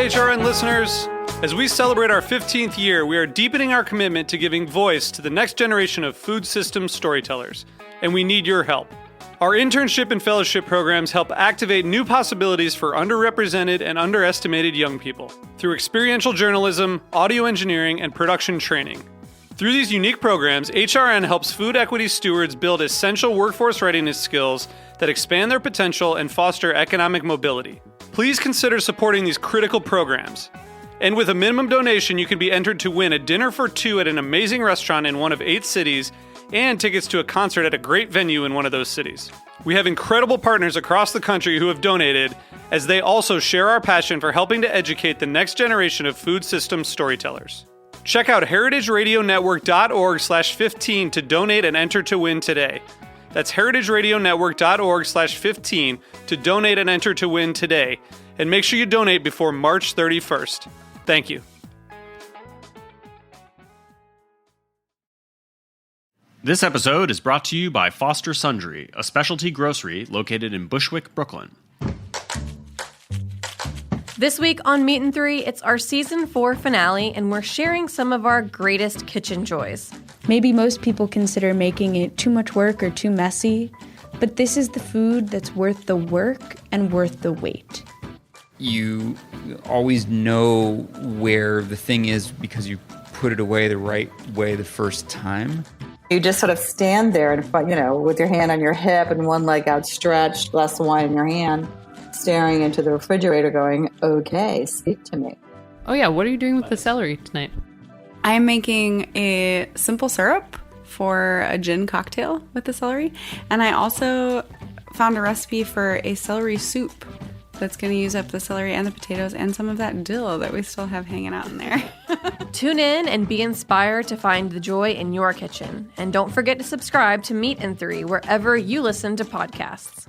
HRN listeners. As we celebrate our 15th year, we are deepening our commitment to giving voice to the next generation of food systems storytellers, and we need your help. Our internship and fellowship programs help activate new possibilities for underrepresented and underestimated young people through experiential journalism, audio engineering, and production training. Through these unique programs, HRN helps food equity stewards build essential workforce readiness skills that expand their potential and foster economic mobility. Please consider supporting these critical programs. And with a minimum donation, you can be entered to win a dinner for two at an amazing restaurant in one of 8 cities and tickets to a concert at a great venue in one of those cities. We have incredible partners across the country who have donated, as they also share our passion for helping to educate the next generation of food systems storytellers. Check out heritageradionetwork.org/15 to donate and enter to win today. That's heritageradionetwork.org/15 to donate and enter to win today. And make sure you donate before March 31st. Thank you. This episode is brought to you by Foster Sundry, a specialty grocery located in Bushwick, Brooklyn. This week on Meat and Three, it's our season 4 finale, and we're sharing some of our greatest kitchen joys. Maybe most people consider making it too much work or too messy, but this is the food that's worth the work and worth the wait. You always know where the thing is because you put it away the right way the first time. You just sort of stand there and, with your hand on your hip and one leg outstretched, glass of wine in your hand, staring into the refrigerator going, okay, speak to me. Oh yeah, what are you doing with the celery tonight? I'm making a simple syrup for a gin cocktail with the celery. And I also found a recipe for a celery soup that's going to use up the celery and the potatoes and some of that dill that we still have hanging out in there. Tune in and be inspired to find the joy in your kitchen. And don't forget to subscribe to Meat and Three wherever you listen to podcasts.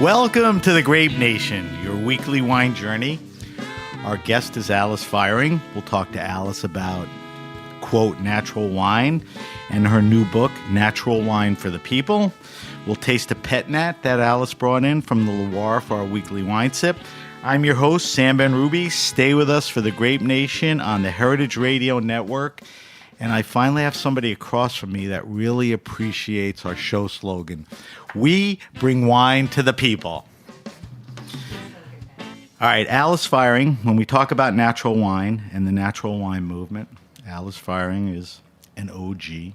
Welcome to the Grape Nation, your weekly wine journey. Our guest is Alice Feiring. We'll talk to Alice about, quote, natural wine and her new book, Natural Wine for the People. We'll taste a pet nat that Alice brought in from the Loire for our weekly wine sip. I'm your host, Sam Ben Ruby. Stay with us for the Grape Nation on the Heritage Radio Network. And I finally have somebody across from me that really appreciates our show slogan. We bring wine to the people. All right, Alice Feiring. When we talk about natural wine and the natural wine movement, Alice Feiring is an OG.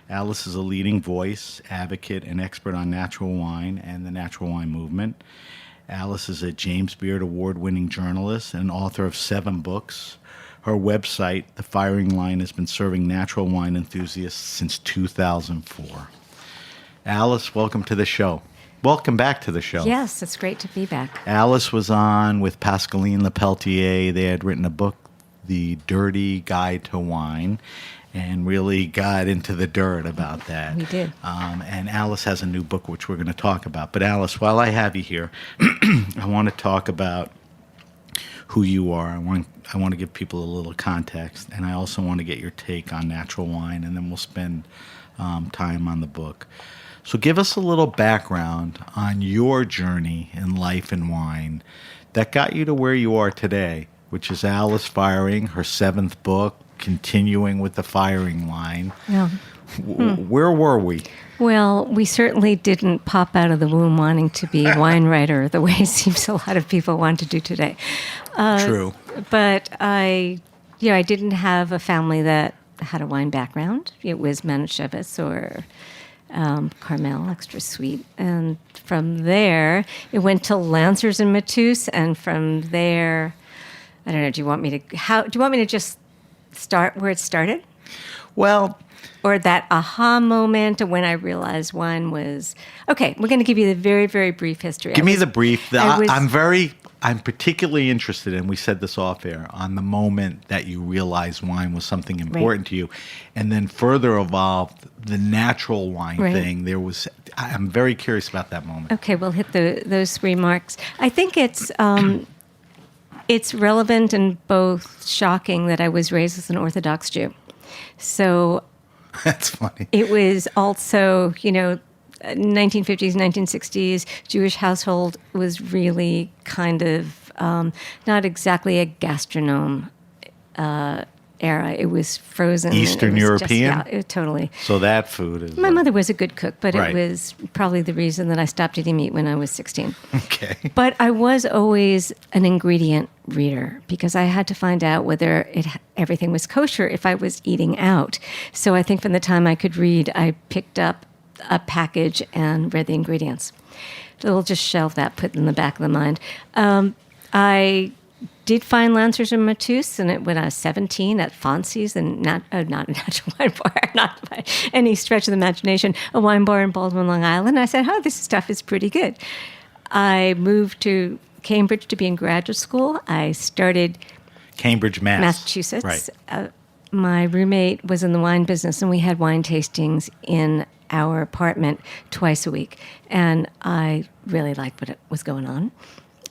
Alice is a leading voice, advocate, and expert on natural wine and the natural wine movement. Alice is a James Beard Award-winning journalist and author of 7 books. Her website, The Feiring Line, has been serving natural wine enthusiasts since 2004. Alice, welcome to the show. Welcome back to the show. Yes, it's great to be back. Alice was on with Pascaline Lepelletier. They had written a book, The Dirty Guide to Wine, and really got into the dirt about that. We did. And Alice has a new book, which we're going to talk about. But Alice, while I have you here, I want to talk about who you are. I want to give people a little context, and I also want to get your take on natural wine, and then we'll spend time on the book. So give us a little background on your journey in life and wine that got you to where you are today, which is Alice Feiring, her 7th book, continuing with the Feiring line. Yeah. Where were we? Well, we certainly didn't pop out of the womb wanting to be a wine writer the way it seems a lot of people want to do today. True. But I didn't have a family that had a wine background. It was Manischewitz or Carmel, extra sweet. And from there, it went to Lancers and Matus. And from there, I don't know, do you want me to just start where it started? Well, or that aha moment when I realized wine was okay. We're going to give you the very, very brief history. Give me the brief. I was- I'm particularly interested, and we said this off air, on the moment that you realized wine was something important to you, and then further evolved the natural wine thing. I'm very curious about that moment. Okay, we'll hit those remarks. I think it's relevant and both shocking that I was raised as an Orthodox Jew. So That's funny. it was also, 1950s, 1960s, Jewish household was really kind of not exactly a gastronome era. It was frozen. Eastern European? Totally. So that food is... My mother was a good cook, but Right. it was probably the reason that I stopped eating meat when I was 16. Okay. But I was always an ingredient reader because I had to find out whether everything was kosher if I was eating out. So I think from the time I could read, I picked up a package and read the ingredients. So we'll just shelve that, put in the back of the mind. I did find Lancers and Matus when I was 17 at Fonzie's, and not a natural wine bar, not by any stretch of the imagination, a wine bar in Baldwin, Long Island. I said, this stuff is pretty good. I moved to Cambridge to be in graduate school. I started Cambridge, Massachusetts. Right. My roommate was in the wine business, and we had wine tastings in our apartment twice a week. And I really liked what was going on.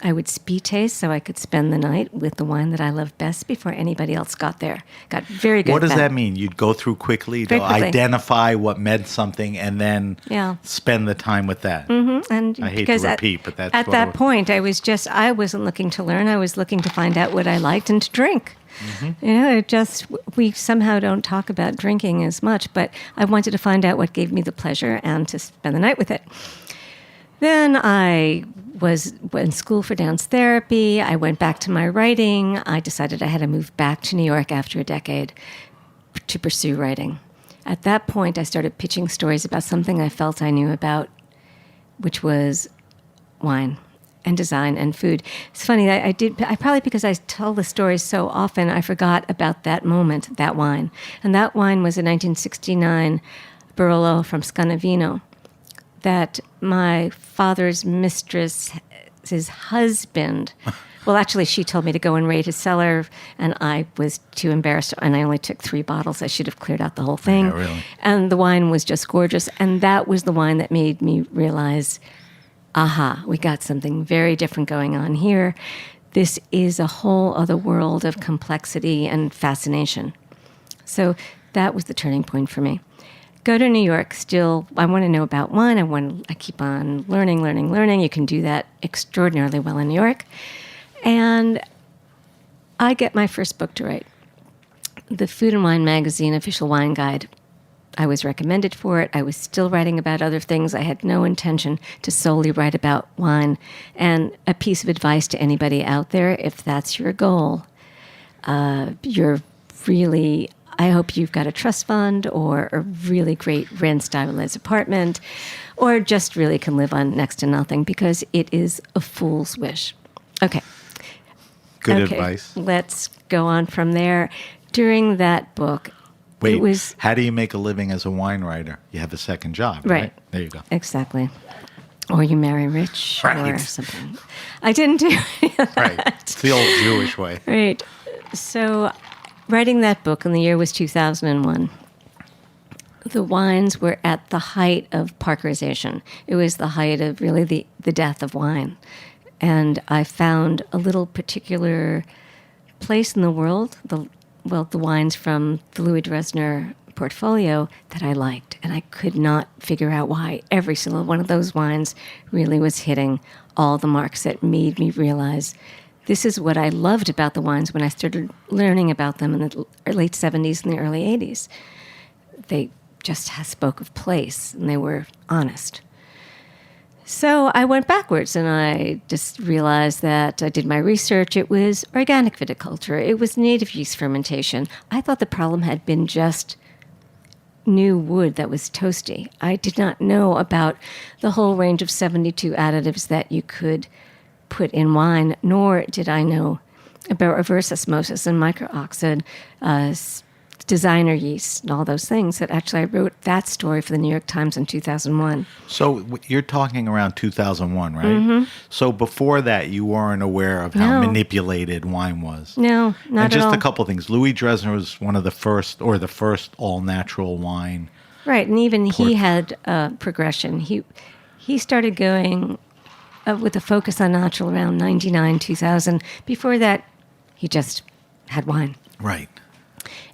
I would speed taste so I could spend the night with the wine that I loved best before anybody else got there. Got very good What at does that mean? You'd go through quickly to identify what meant something and then spend the time with that. Mm-hmm. And I hate to repeat, but that's at that point, I wasn't looking to learn. I was looking to find out what I liked and to drink. Mm-hmm. We somehow don't talk about drinking as much, but I wanted to find out what gave me the pleasure and to spend the night with it. Then I was in school for dance therapy. I went back to my writing. I decided I had to move back to New York after a decade to pursue writing. At that point, I started pitching stories about something I felt I knew about, which was wine and design and food. It's funny, I probably because I tell the stories so often, I forgot about that moment, that wine. And that wine was a 1969 Barolo from Scanavino that my father's mistress's husband, well, actually, she told me to go and raid his cellar, and I was too embarrassed, and I only took 3 bottles. I should have cleared out the whole thing. Yeah, really? And the wine was just gorgeous, and that was the wine that made me realize, we got something very different going on here. This is a whole other world of complexity and fascination. So that was the turning point for me. Go to New York. Still, I want to know about wine. I keep on learning. You can do that extraordinarily well in New York. And I get my first book to write. The Food and Wine Magazine Official Wine Guide. I was recommended for it. I was still writing about other things. I had no intention to solely write about wine. And a piece of advice to anybody out there, if that's your goal, I hope you've got a trust fund or a really great rent-stylized apartment, or just really can live on next to nothing, because it is a fool's wish. Okay. Good advice. Let's go on from there. During that book, Wait, it was... how do you make a living as a wine writer? You have a second job, right? There you go. Exactly. Or you marry rich Right. or something. I didn't do that. Right. It's the old Jewish way. Right. So... writing that book, and the year was 2001, the wines were at the height of Parkerization. It was the height of really the death of wine. And I found a little particular place in the world, the wines from the Louis Dresner portfolio that I liked. And I could not figure out why every single one of those wines really was hitting all the marks that made me realize this is what I loved about the wines when I started learning about them in the late 70s and the early 80s. They just spoke of place, and they were honest. So I went backwards, and I just realized that I did my research. It was organic viticulture. It was native yeast fermentation. I thought the problem had been just new wood that was toasty. I did not know about the whole range of 72 additives that you could put in wine, nor did I know about reverse osmosis and micro-oxide designer yeast and all those things that actually I wrote that story for the New York Times in 2001. So you're talking around 2001, right? So before that, you weren't aware of how No. manipulated wine was. No, not And just at all. a couple things. Louis Dresner was one of the first, or the first all-natural wine. Right, and even he had progression. He started going with a focus on natural around 99, 2000. Before that, he just had wine. Right.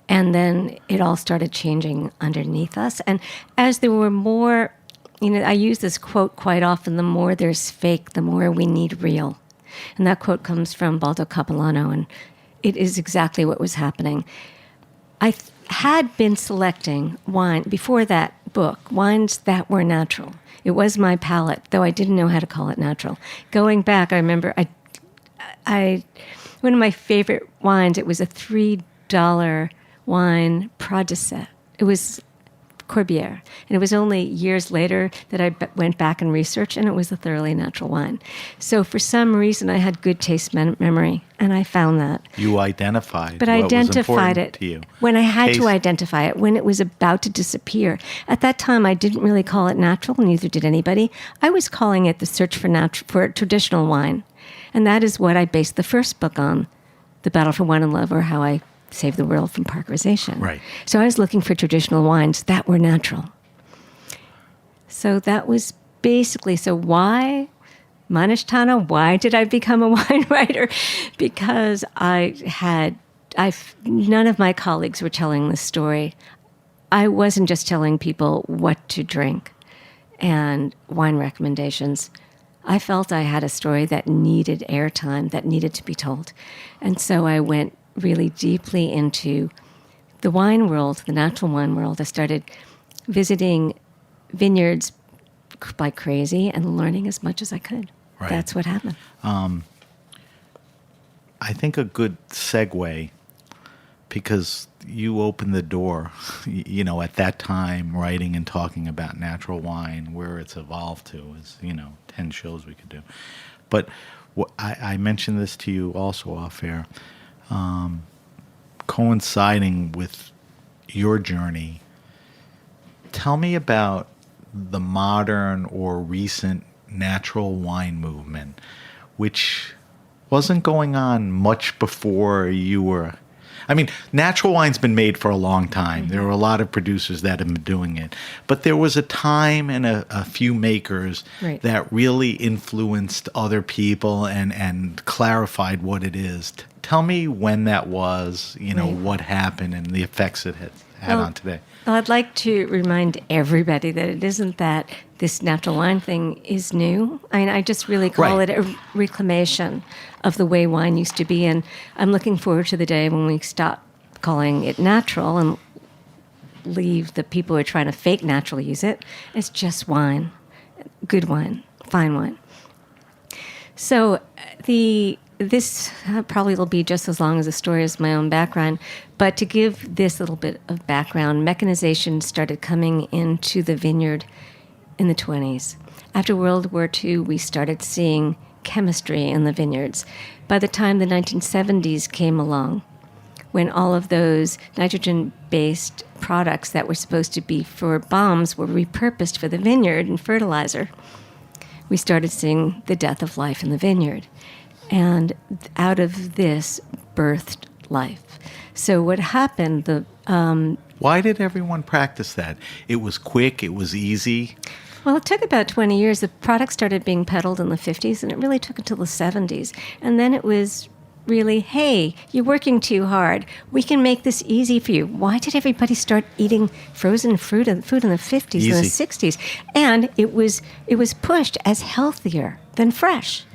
And then it all started changing underneath us. And as there were more, I use this quote quite often, the more there's fake, the more we need real. And that quote comes from Baldo Capilano, and it is exactly what was happening. I had been selecting wine, before that book, wines that were natural. It was my palate, though I didn't know how to call it natural. Going back, I remember one of my favorite wines, it was a $3 wine Prodicet. It was Corbière. And it was only years later that I went back and researched, and it was a thoroughly natural wine. So for some reason, I had good taste memory, and I found that. You identified But what I was identified important it to you. when I had Taste. to identify it, when it was about to disappear. At that time, I didn't really call it natural, neither did anybody. I was calling it the search for traditional wine. And that is what I based the first book on, The Battle for Wine and Love, or How I Saved the World from Parkerization. Right. So I was looking for traditional wines that were natural. So that was basically, so why Manishtana? Why did I become a wine writer? Because none of my colleagues were telling this story. I wasn't just telling people what to drink and wine recommendations. I felt I had a story that needed airtime, that needed to be told. And so I went really deeply into the wine world, the natural wine world. I started visiting vineyards like crazy and learning as much as I could. Right. That's what happened. I think a good segue, because you opened the door, at that time, writing and talking about natural wine, where it's evolved to is, 10 shows we could do. But I mentioned this to you also off air, coinciding with your journey. Tell me about the modern or recent natural wine movement, which wasn't going on much before you were. I mean, natural wine's been made for a long time. There are a lot of producers that have been doing it. But there was a time and a few makers Right. that really influenced other people and clarified what it is. Tell me when that was, Right. what happened and the effects it had on today. Well, I'd like to remind everybody that it isn't that this natural wine thing is new. I mean, I just really call Right. it a reclamation of the way wine used to be. And I'm looking forward to the day when we stop calling it natural and leave the people who are trying to fake natural use it. It's just wine, good wine, fine wine. So this probably will be just as long as the story as my own background, but to give this little bit of background, mechanization started coming into the vineyard in the 20s. After World War II, we started seeing chemistry in the vineyards. By the time the 1970s came along, when all of those nitrogen-based products that were supposed to be for bombs were repurposed for the vineyard and fertilizer, we started seeing the death of life in the vineyard. And out of this birthed life. So what happened, Why did everyone practice that? It was quick, it was easy. well, it took about 20 years. The product started being peddled in the 50s, and it really took until the 70s. And then it was really, hey, you're working too hard. We can make this easy for you. Why did everybody start eating frozen food in the 50s and the Easy. 60s? And it was pushed as healthier than fresh.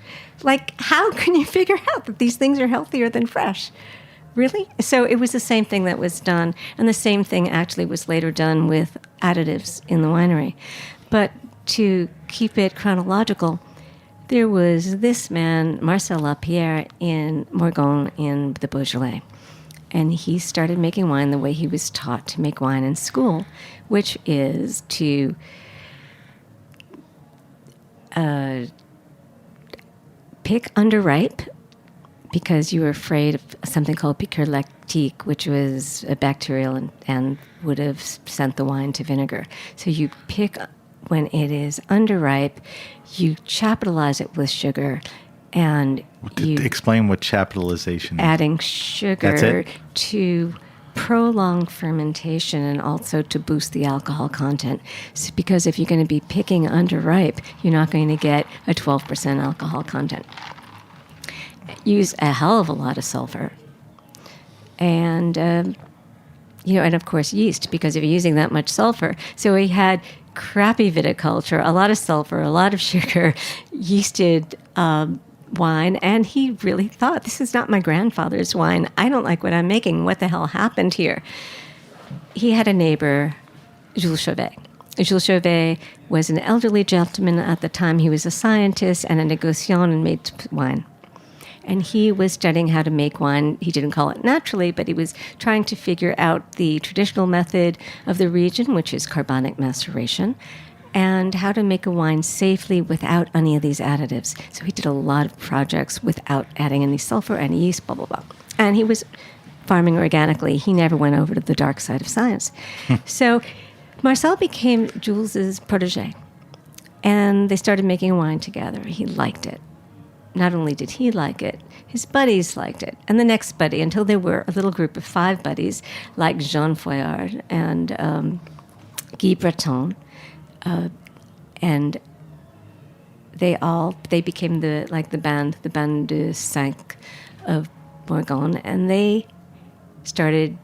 Like, how can you figure out that these things are healthier than fresh? Really? So it was the same thing that was done, and the same thing actually was later done with additives in the winery. But to keep it chronological, there was this man, Marcel Lapierre, in Morgon in the Beaujolais. And he started making wine the way he was taught to make wine in school, which is to pick underripe, because you were afraid of something called piqûre lactique, which was a bacterial and would have sent the wine to vinegar. So you pick when it is underripe, you chapitalize it with sugar, and you Explain what chapitalization is. adding That's sugar it? to prolong fermentation and also to boost the alcohol content. Because if you're going to be picking underripe, you're not going to get a 12% alcohol content. Use a hell of a lot of sulfur. And, and of course yeast, because if you're using that much sulfur. So we had crappy viticulture, a lot of sulfur, a lot of sugar, yeasted wine, and he really thought, this is not my grandfather's wine. I don't like what I'm making. What the hell happened here? He had a neighbor, Jules Chauvet. Jules Chauvet was an elderly gentleman at the time. He was a scientist and a negociant and made wine. And he was studying how to make wine. He didn't call it naturally, but he was trying to figure out the traditional method of the region, which is carbonic maceration, and how to make a wine safely without any of these additives. So he did a lot of projects without adding any sulfur, any yeast, blah, blah, blah. And he was farming organically. He never went over to the dark side of science. So Marcel became Jules's protege. And they started making wine together. He liked it. Not only did he like it, his buddies liked it. And the next buddy, until there were a little group of 5 buddies, like Jean Foillard and Guy Breton, and they became the band de cinq of Bourgogne, and they started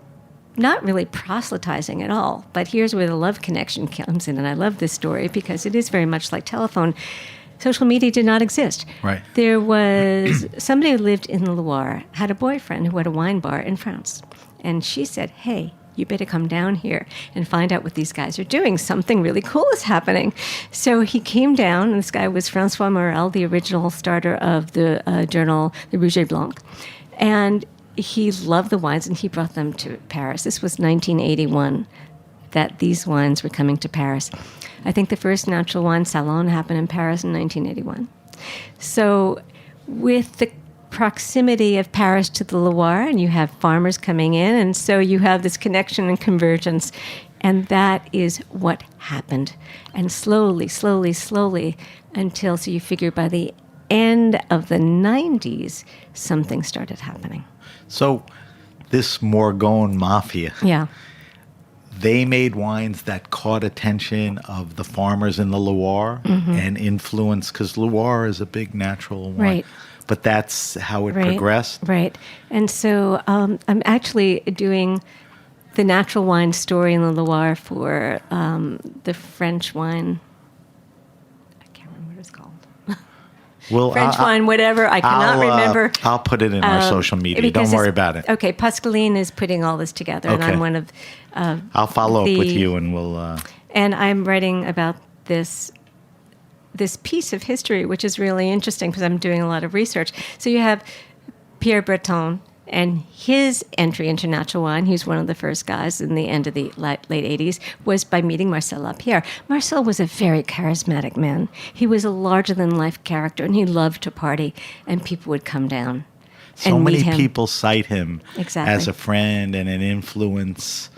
not really proselytizing at all. But here's where the love connection comes in, and I love this story because it is very much like telephone. Social media did not exist. Right. There was somebody who lived in the Loire, had a boyfriend who had a wine bar in France, and she said, hey, you better come down here and find out what these guys are doing. Something really cool is happening. So he came down, and this guy was Francois Morel, the original starter of the journal, the Rouge et Blanc. And he loved the wines, and he brought them to Paris. This was 1981 that these wines were coming to Paris. I think the first natural wine salon happened in Paris in 1981. So with the proximity of Paris to the Loire, and you have farmers coming in, and so you have this connection and convergence, and that is what happened. And slowly, until, so you figure by the end of the 90s, something started happening. So this Morgon Mafia, Yeah. they made wines that caught attention of the farmers in the Loire and influenced, because Loire is a big natural wine. Right. But that's how it progressed. Right. And so I'm actually doing the natural wine story in the Loire for the French wine. I can't remember what it's called. Well, French wine, whatever. I cannot remember. I'll put it in our social media. Because Don't worry about it. Okay, Pascaline is putting all this together, and Okay. I'm one of I'll follow up with you, and we'll. And I'm writing about this piece of history, which is really interesting because I'm doing a lot of research. So you have Pierre Breton and his entry into natural wine. He's one of the first guys in the end of the late 80s, was by meeting Marcel Lapierre. Marcel was a very charismatic man. He was a larger-than-life character, and he loved to party, and people would come down So and many meet him. people cite him Exactly. as a friend and an influence.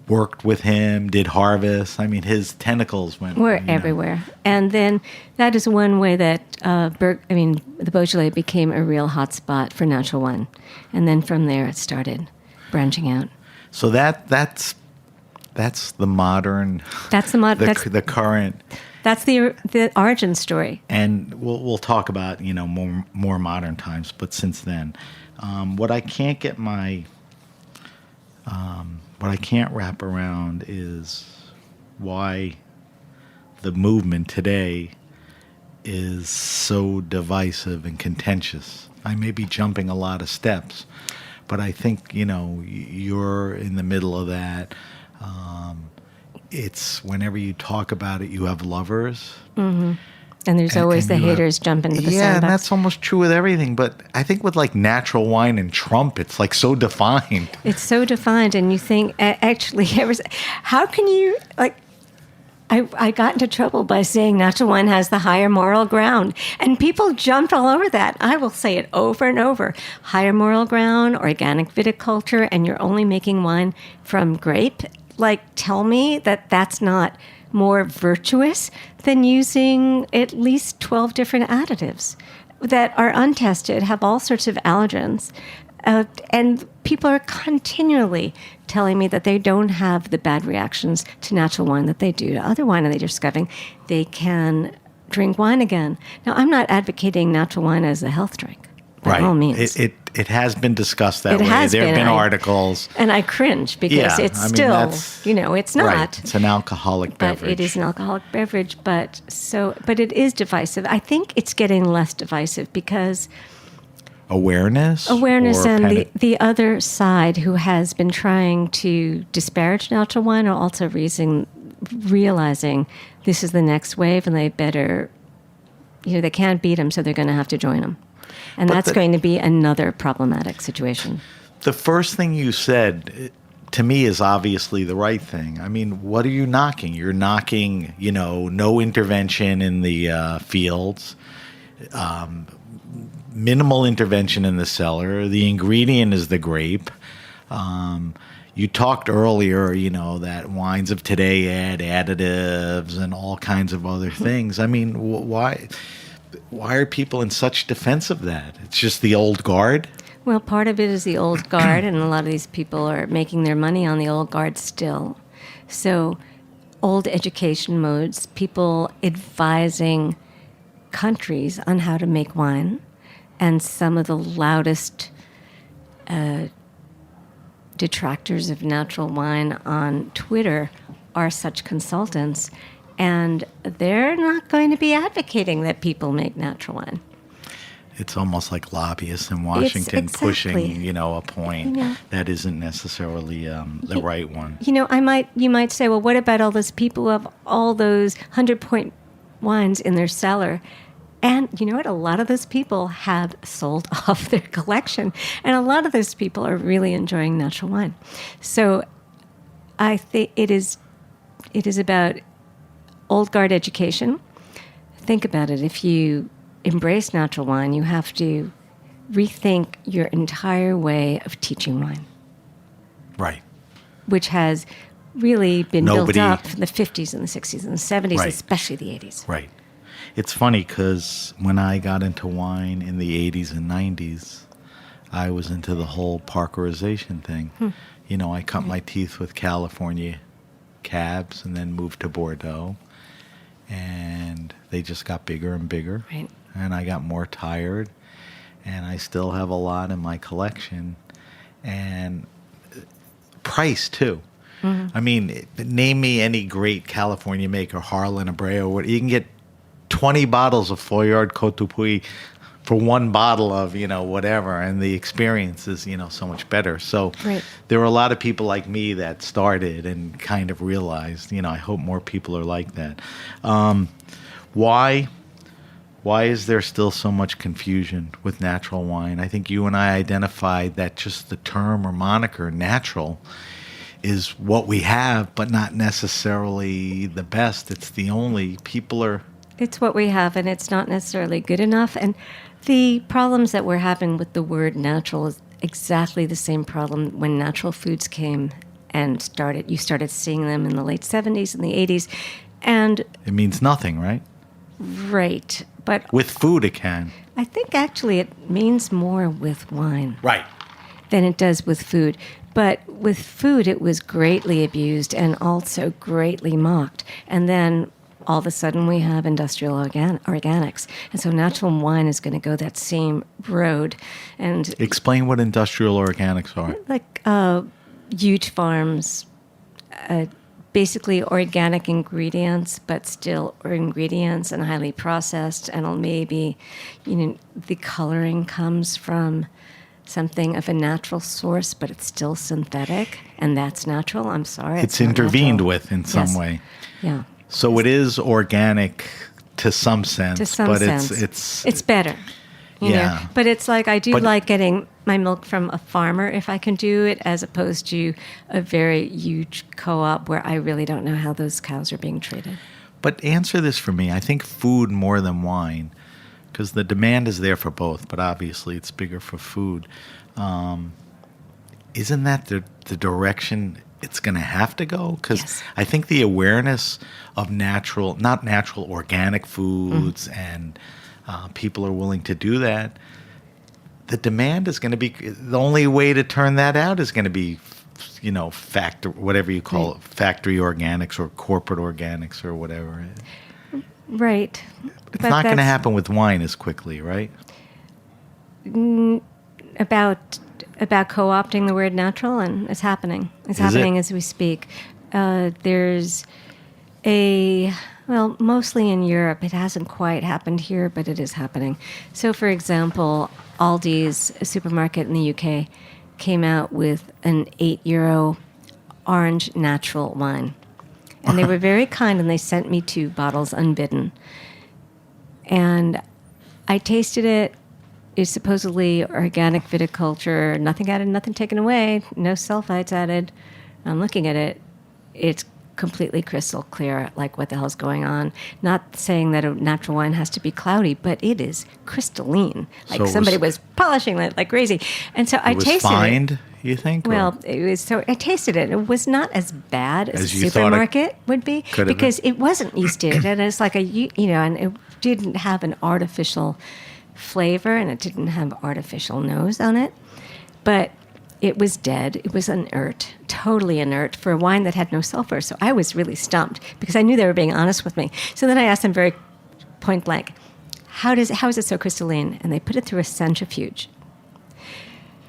Worked with him, did harvests. I mean, his tentacles went. We're everywhere. And then that is one way that the Beaujolais became a real hotspot for natural wine. And then from there it started branching out. So that's the modern. That's the the current. That's the origin story. And we'll talk about more modern times, but since then, what I can't wrap around is why the movement today is so divisive and contentious. I may be jumping a lot of steps, but I think you're in the middle of that. It's whenever you talk about it, you have lovers. Mm-hmm. And there's always the haters jumping to the Yeah, and sandbox. that's almost true with everything. But I think with like natural wine and Trump, it's like so defined. It's so defined, and you think, actually, how can you, like, I got into trouble by saying natural wine has the higher moral ground. And people jumped all over that. I will say it over and over. Higher moral ground, organic viticulture, and you're only making wine from grape. Like, tell me that that's not more virtuous than using at least 12 different additives that are untested, have all sorts of allergens. And people are continually telling me that they don't have the bad reactions to natural wine that they do to other wine, and they're discovering they can drink wine again. Now, I'm not advocating natural wine as a health drink, by all means. It has been discussed that It way. has There have been. been articles. And I cringe because Yeah, it's I mean, still, that's- it's not. Right. It's an alcoholic But beverage. it is an alcoholic beverage, but it is divisive. I think it's getting less divisive because Awareness? awareness or and the other side who has been trying to disparage natural wine are also realizing this is the next wave and they better, they can't beat them, so they're going to have to join them. And But that's going to be another problematic situation. The first thing you said to me is obviously the right thing. I mean, what are you knocking? You're knocking, no intervention in the fields, minimal intervention in the cellar. The ingredient is the grape. You talked earlier, that wines of today add additives and all kinds of other things. I mean, why are people in such defense of that? It's just the old guard? Well, part of it is the old guard, and a lot of these people are making their money on the old guard still. So, old education modes, people advising countries on how to make wine, and some of the loudest detractors of natural wine on Twitter are such consultants, and they're not going to be advocating that people make natural wine. It's almost like lobbyists in Washington exactly. pushing, a point that isn't necessarily the right one. You might say, well, what about all those people who have all those 100-point wines in their cellar? And you know what? A lot of those people have sold off their collection, and a lot of those people are really enjoying natural wine. So I think it is about old guard education. Think about it. If you embrace natural wine, you have to rethink your entire way of teaching wine. Right. Which has really been built Nobody- up in the 50s and the 60s and the 70s, Right. especially the 80s. Right. It's funny because when I got into wine in the 80s and 90s, I was into the whole Parkerization thing. I cut my teeth with California cabs and then moved to Bordeaux. And they just got bigger and bigger. Right. And I got more tired. And I still have a lot in my collection. And price, too. I mean, name me any great California maker, Harlan, Abreu. You can get 20 bottles of Foillard Côte du Puy for one bottle of, whatever. And the experience is, so much better. So Right. there were a lot of people like me that started and kind of realized, I hope more people are like that. Why is there still so much confusion with natural wine? I think you and I identified that just the term or moniker natural is what we have, but not necessarily the best. It's the only. It's what we have, and it's not necessarily good enough. And the problems that we're having with the word natural is exactly the same problem when natural foods came and you started seeing them in the late 70s and the 80s. And It means nothing, right? right, but With food, it can. I think actually it means more with wine Right. than it does with food. But with food, it was greatly abused and also greatly mocked. And then all of a sudden we have industrial organics. And so natural wine is going to go that same road. And Explain what industrial organics are. like Ute farms, basically organic ingredients, but still ingredients and highly processed. And maybe, the coloring comes from something of a natural source, but it's still synthetic, and that's natural. I'm sorry. It's not intervened natural. with in some Yes. way. Yeah. So it is organic to some sense. To some but sense. it's It's better. You Yeah. know? But it's like I do But- like getting my milk from a farmer if I can do it, as opposed to a very huge co-op where I really don't know how those cows are being treated. But answer this for me. I think food more than wine, because the demand is there for both, but obviously it's bigger for food. Isn't that the direction it's going to have to go? Because Yes. I think the awareness of not natural, organic foods, and people are willing to do that. The demand is going to be, the only way to turn that out is going to be, whatever you call it, factory organics or corporate organics or whatever. Right. It's not going to happen with wine as quickly, right? About co-opting the word natural, and it's happening. It's happening as we speak. There's mostly in Europe. It hasn't quite happened here, but it is happening. So, for example, Aldi's, a supermarket in the UK, came out with an €8 orange natural wine. And they were very kind, and they sent me 2 bottles unbidden. And I tasted it. It's supposedly organic viticulture, nothing added, nothing taken away, no sulfites added. I'm looking at it. It's completely crystal clear, like what the hell's going on. Not saying that a natural wine has to be cloudy, but it is crystalline. Like So somebody was polishing it like crazy. And so I It was tasted fined, it. you think? Well, it was, so I tasted it. It was not as bad as As a you thought it supermarket would be, could have because it wasn't yeasted, and it's like and it didn't have an artificial flavor, and it didn't have artificial nose on it, but it was dead. It was inert, totally inert for a wine that had no sulfur. So I was really stumped because I knew they were being honest with me. So then I asked them very point blank, how is it so crystalline? And they put it through a centrifuge,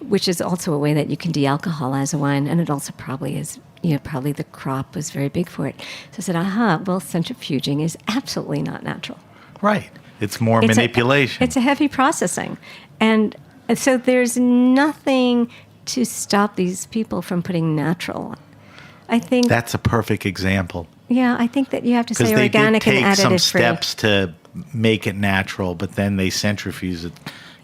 which is also a way that you can de-alcoholize a wine, and it also probably is, probably the crop was very big for it. So I said, well, centrifuging is absolutely not natural. Right. It's more manipulation. It's a heavy processing. And so there's nothing to stop these people from putting natural. I think That's a perfect example. Yeah, I think that you have to say Because they did organic and take additive some free. steps to make it natural, but then they centrifuge it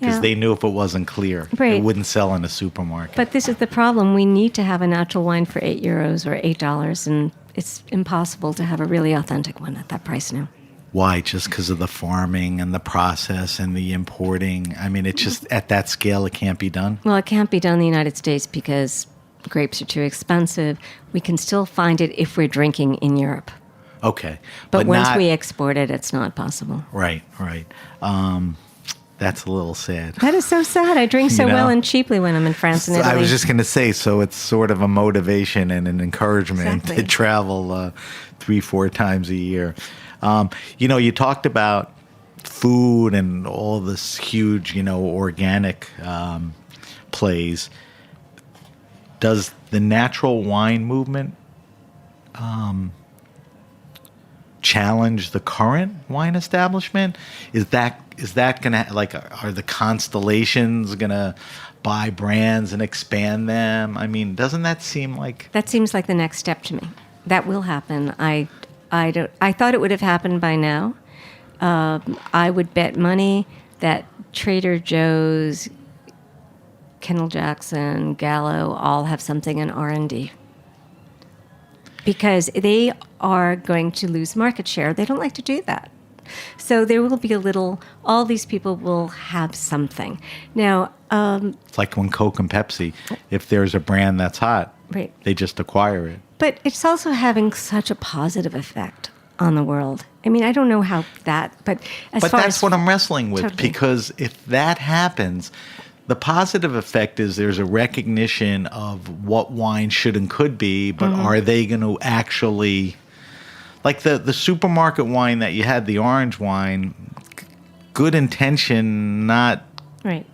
because Yeah. they knew if it wasn't clear, Right. it wouldn't sell in a supermarket. But this is the problem. We need to have a natural wine for €8 or $8, and it's impossible to have a really authentic one at that price now. Why? Just because of the farming and the process and the importing? I mean, it's just at that scale, it can't be done. Well, it can't be done in the United States because grapes are too expensive. We can still find it if we're drinking in Europe. Okay. But once not, we export it, it's not possible. Right. That's a little sad. That is so sad. I drink so You know? well and cheaply when I'm in France and So Italy. I was just going to say, so it's sort of a motivation and an encouragement Exactly. to travel 3-4 times a year. You talked about food and all this huge, organic plays. Does the natural wine movement challenge the current wine establishment? Is that gonna, like, are the constellations gonna buy brands and expand them? I mean, doesn't that seem like That seems like the next step to me. That will happen. I thought it would have happened by now. I would bet money that Trader Joe's, Kendall Jackson, Gallo all have something in R&D. Because they are going to lose market share. They don't like to do that. So there will be all these people will have something. Now, it's like when Coke and Pepsi, if there's a brand that's hot, right. they just acquire it. But it's also having such a positive effect on the world. I mean, I don't know how that, but But that's what I'm wrestling with, Totally. because if that happens, the positive effect is there's a recognition of what wine should and could be, but are they going to actually, like the supermarket wine that you had, the orange wine, good intention, not right.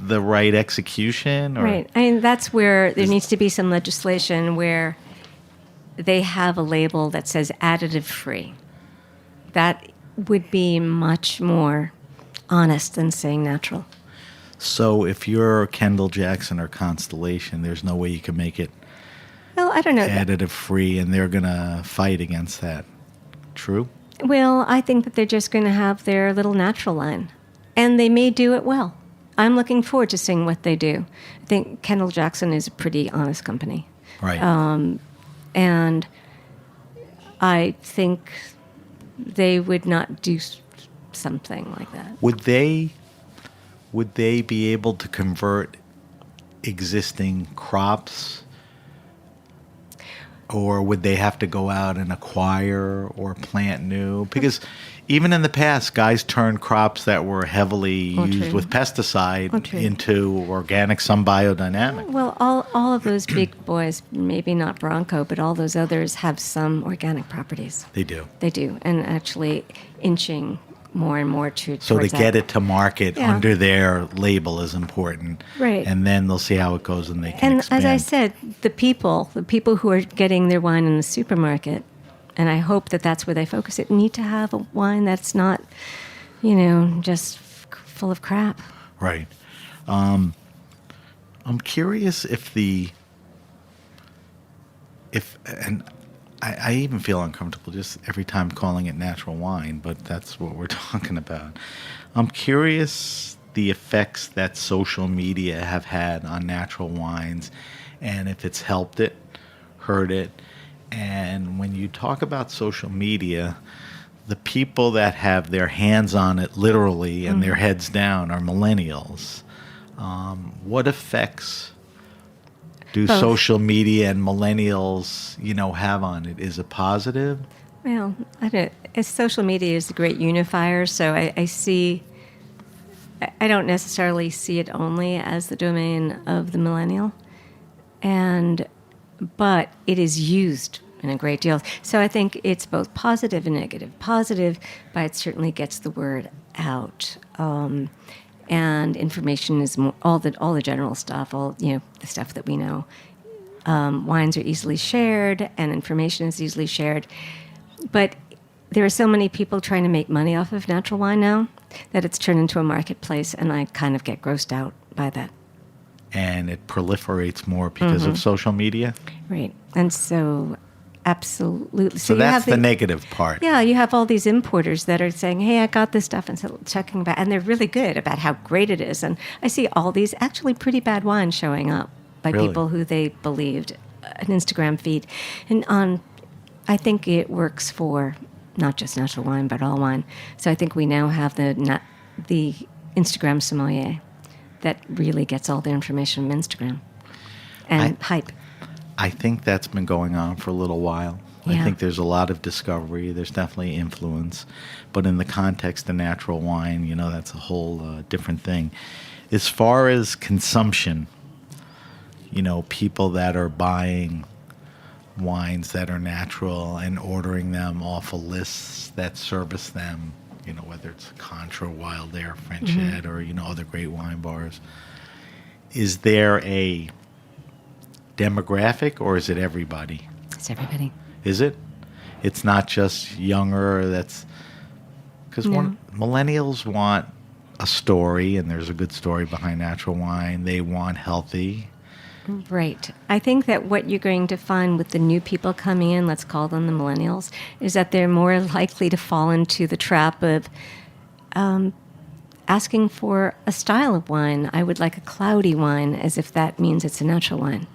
the right execution? Or, Right. I mean, that's where there needs to be some legislation where they have a label that says additive free. That would be much more honest than saying natural. So if you're Kendall Jackson or Constellation, there's no way you can make it Well, I don't know. additive free, and they're going to fight against that. True? Well, I think that they're just going to have their little natural line, and they may do it well. I'm looking forward to seeing what they do. I think Kendall Jackson is a pretty honest company. Right. And I think they would not do something like that. Would they be able to convert existing crops, or would they have to go out and acquire or plant new? Because even in the past, guys turned crops that were heavily used with pesticide into organic, some biodynamic. Well, all of those big boys, maybe not Bronco, but all those others have some organic properties. They do. They do, and actually inching more and more So to towards get that. it to market under their label is important. Right. And then they'll see how it goes and they can And expand. as I said, the people who are getting their wine in the supermarket, and I hope that that's where they focus it, need to have a wine that's not, just full of crap. Right. I'm curious and I even feel uncomfortable just every time calling it natural wine, but that's what we're talking about. I'm curious the effects that social media have had on natural wines and if it's helped it, hurt it. And when you talk about social media, the people that have their hands on it literally and their heads down are millennials. What effects do Both. social media and millennials, have on it? Is it positive? Well, social media is a great unifier, so I don't necessarily see it only as the domain of the millennial, but it is used in a great deal. So I think it's both positive and negative. Positive, but it certainly gets the word out. And information is more, all the general stuff, the stuff that we know. Wines are easily shared, and information is easily shared. But there are so many people trying to make money off of natural wine now that it's turned into a marketplace, and I kind of get grossed out by that. And it proliferates more because of social media? Right. And so, absolutely. So you that's have the negative part. Yeah, you have all these importers that are saying, hey, I got this stuff, and so checking back, and they're really good about how great it is. And I see all these actually pretty bad wines showing up by Really? people who they believed, an Instagram feed. And I think it works for not just natural wine, but all wine. So I think we now have the Instagram sommelier that really gets all their information from Instagram and hype. I think that's been going on for a little while. Yeah. I think there's a lot of discovery. There's definitely influence. But in the context of natural wine, that's a whole different thing. As far as consumption, people that are buying wines that are natural and ordering them off of lists that service them, whether it's Contra, Wild Air, French Head, or, other great wine bars. Is there a demographic, or is it everybody? It's everybody. Is it? It's not just younger. Because millennials want a story, and there's a good story behind natural wine. They want healthy. Right. I think that what you're going to find with the new people coming in, let's call them the millennials, is that they're more likely to fall into the trap of asking for a style of wine. I would like a cloudy wine, as if that means it's a natural wine.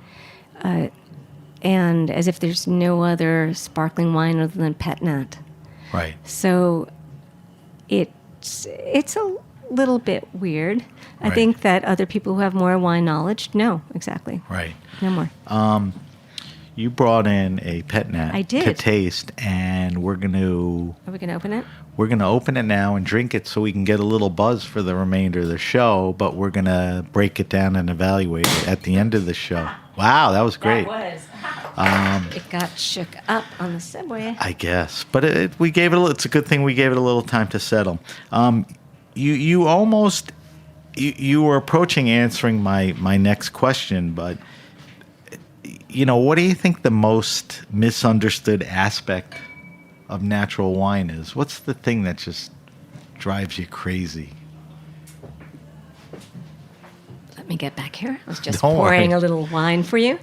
And as if there's no other sparkling wine other than Pet Nat. Right. So it's a little bit weird. I Right. think that other people who have more wine knowledge know exactly. Right. No more. You brought in a Pet Nat I did. to taste, and we're going to Are we going to open it? open it now and drink it so we can get a little buzz for the remainder of the show, but we're going to break it down and evaluate it at the end of the show. Wow, that was great. It got shook up on the subway. I guess, but we gave it. It's a good thing we gave it a little time to settle. You were approaching answering my next question, but what do you think the most misunderstood aspect of natural wine is? What's the thing that just drives you crazy? Let me get back here. I was just Don't pouring worry. a little wine for you.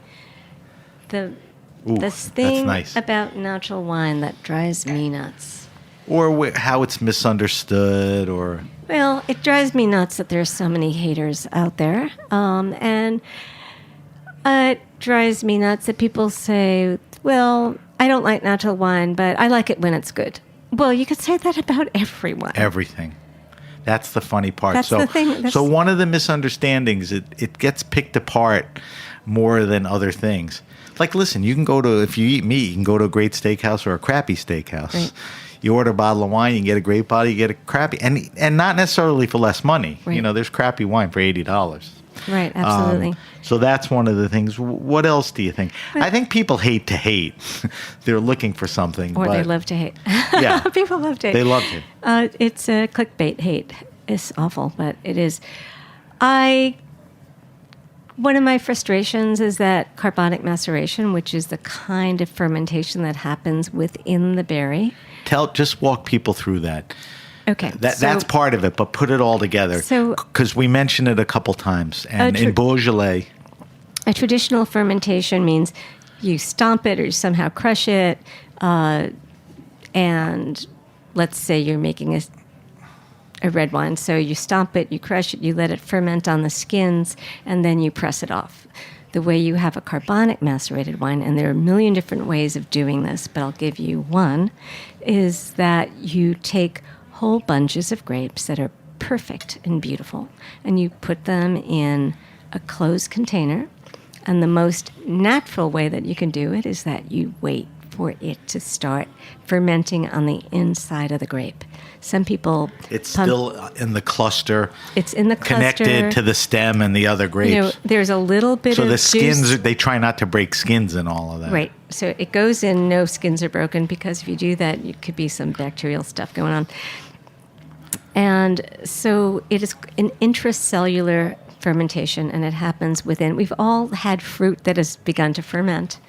The That's thing nice. about natural wine that drives me nuts. Or how it's misunderstood, or Well, it drives me nuts that there's so many haters out there. And it drives me nuts that people say, well, I don't like natural wine, but I like it when it's good. Well, you could say that about everyone. Everything. That's the funny part. That's the thing. So one of the misunderstandings, it gets picked apart more than other things. Like, listen, you can go to, if you eat meat, you can go to a great steakhouse or a crappy steakhouse. Right. You order a bottle of wine, you can get a great bottle, you get a crappy, and not necessarily for less money. Right. You know, there's crappy wine for $80. Right, absolutely. So that's one of the things. What else do you think? I think people hate to hate. They're looking for something. Or but they love to hate. Yeah. People love to hate. They love to. It's a clickbait hate. It's awful, but it is. One of my frustrations is that carbonic maceration, which is the kind of fermentation that happens within the berry. Just walk people through that. Okay. That's part of it, but put it all together. So, because we mentioned it a couple times. And in Beaujolais, a traditional fermentation means you stomp it or you somehow crush it. And let's say you're making a red wine. So you stomp it, you crush it, you let it ferment on the skins, and then you press it off. The way you have a carbonic macerated wine, and there are a million different ways of doing this, but I'll give you one, is that you take whole bunches of grapes that are perfect and beautiful, and you put them in a closed container. And the most natural way that you can do it is that you wait for it to start fermenting on the inside of the grape. Some people still in the cluster. It's in the cluster, connected to the stem and the other grapes. You know, there's a little bit so of the skins. juice. They try not to break skins and all of that. Right. So it goes in. No skins are broken, because if you do that, it could be some bacterial stuff going on. And so it is an intracellular fermentation, and it happens within. We've all had fruit that has begun to ferment,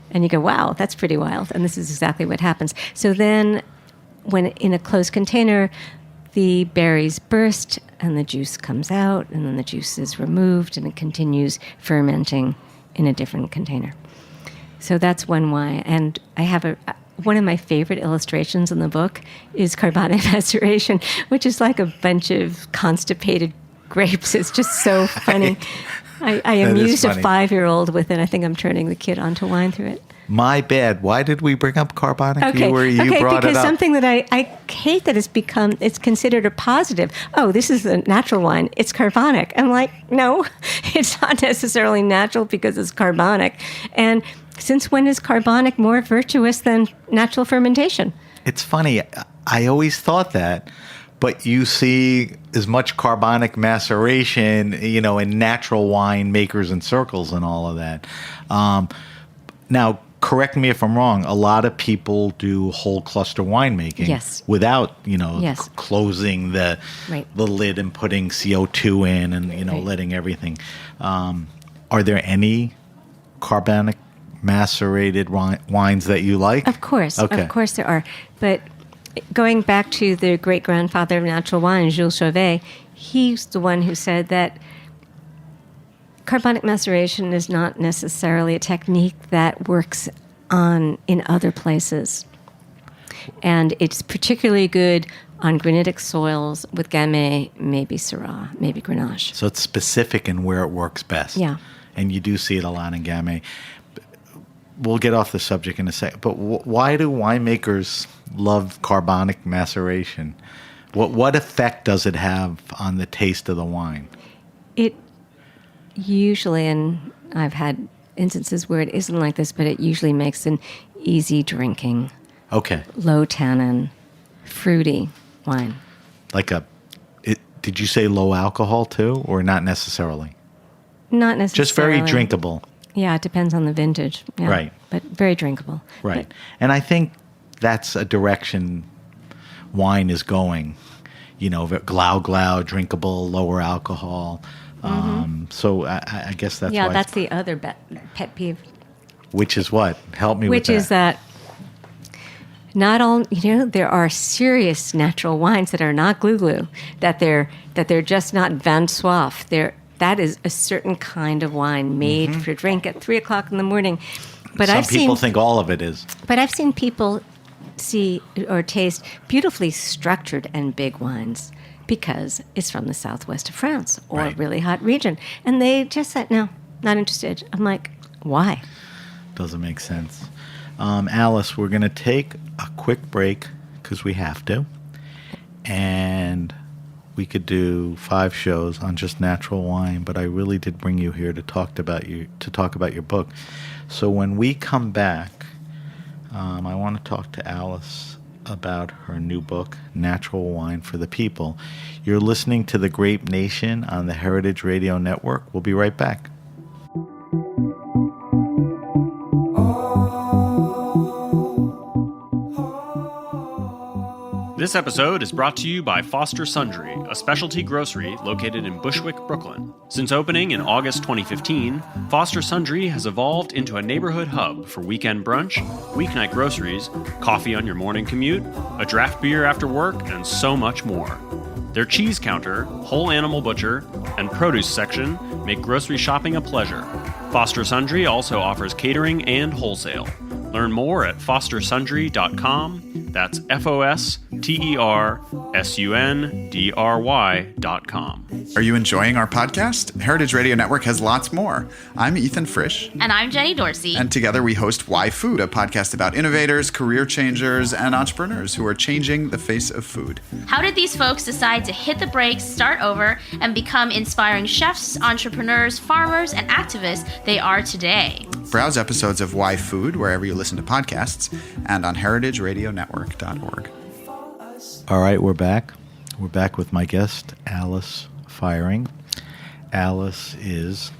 and you go, wow, that's pretty wild. And this is exactly what happens. So then when in a closed container, the berries burst and the juice comes out, and then the juice is removed and it continues fermenting in a different container. So that's one why. And I have one of my favorite illustrations in the book is carbonic maceration, which is like a bunch of constipated grapes. It's just so funny. I amused a 5-year-old with it. I think I'm turning the kid onto wine through it. My bad. Why did we bring up carbonic? Okay, You brought because it up. Something that I hate that it's considered a positive. Oh, this is a natural wine. It's carbonic. I'm like, no, it's not necessarily natural because it's carbonic. And since when is carbonic more virtuous than natural fermentation? It's funny. I always thought that. But you see as much carbonic maceration, in natural wine makers and circles and all of that. Now, correct me if I'm wrong. A lot of people do whole cluster winemaking, yes, without yes, closing the lid and putting CO2 in and letting everything. Are there any carbonic macerated wines that you like? Of course, okay. Of course there are. But going back to the great-grandfather of natural wine, Jules Chauvet, he's the one who said that carbonic maceration is not necessarily a technique that works in other places. And it's particularly good on granitic soils with Gamay, maybe Syrah, maybe Grenache. So it's specific in where it works best. Yeah. And you do see it a lot in Gamay. We'll get off the subject in a second, but why do winemakers love carbonic maceration? What effect does it have on the taste of the wine? It usually, and I've had instances where it isn't like this, but it usually makes an easy drinking, low tannin, fruity wine. Did you say low alcohol too, or not necessarily? Not necessarily. Just very drinkable. Yeah, it depends on the vintage. Yeah, right. But very drinkable. Right. And I think that's a direction wine is going. Glau, drinkable, lower alcohol. So I guess that's why. That's the other pet peeve. Which is what? Help me with that. Which is that not all, there are serious natural wines that are not glue, that they're just not vin soif. That is a certain kind of wine made for drink at 3:00 in the morning. But some people think all of it is. But I've seen people see or taste beautifully structured and big wines because it's from the southwest of France or Right. a really hot region. And they just said, no, not interested. I'm like, why? Doesn't make sense. Alice, we're going to take a quick break because we have to. And we could do 5 shows on just natural wine, but I really did bring you here to talk about your book. So when we come back, I want to talk to Alice about her new book, Natural Wine for the People. You're listening to The Grape Nation on the Heritage Radio Network. We'll be right back. This episode is brought to you by Foster Sundry, a specialty grocery located in Bushwick, Brooklyn. Since opening in August 2015, Foster Sundry has evolved into a neighborhood hub for weekend brunch, weeknight groceries, coffee on your morning commute, a draft beer after work, and so much more. Their cheese counter, whole animal butcher, and produce section make grocery shopping a pleasure. Foster Sundry also offers catering and wholesale. Learn more at fostersundry.com. That's FOSTERSUNDRY.com. Are you enjoying our podcast? Heritage Radio Network has lots more. I'm Ethan Frisch. And I'm Jenny Dorsey. And together we host Why Food, a podcast about innovators, career changers, and entrepreneurs who are changing the face of food. How did these folks decide to hit the brakes, start over, and become inspiring chefs, entrepreneurs, farmers, and activists they are today? Browse episodes of Why Food wherever you listen to podcasts and on heritageradionetwork.org. All right, we're back. We're back with my guest, Alice Feiring. Alice is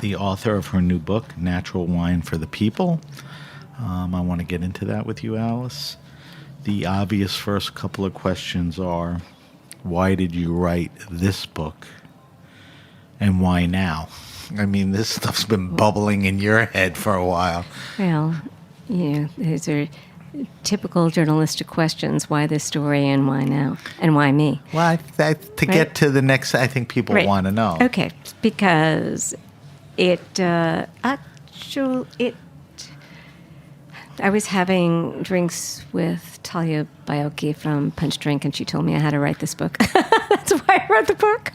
the author of her new book, Natural Wine for the People. I want to get into that with you, Alice. The obvious first couple of questions are, why did you write this book? And why now? I mean, this stuff's been bubbling in your head for a while. Well, those are typical journalistic questions. Why this story and why now? And why me? Well, get to the next, I think people want to know. Okay, because I was having drinks with Talia Baiocchi from Punch Drink, and she told me I had to write this book. That's why I wrote the book.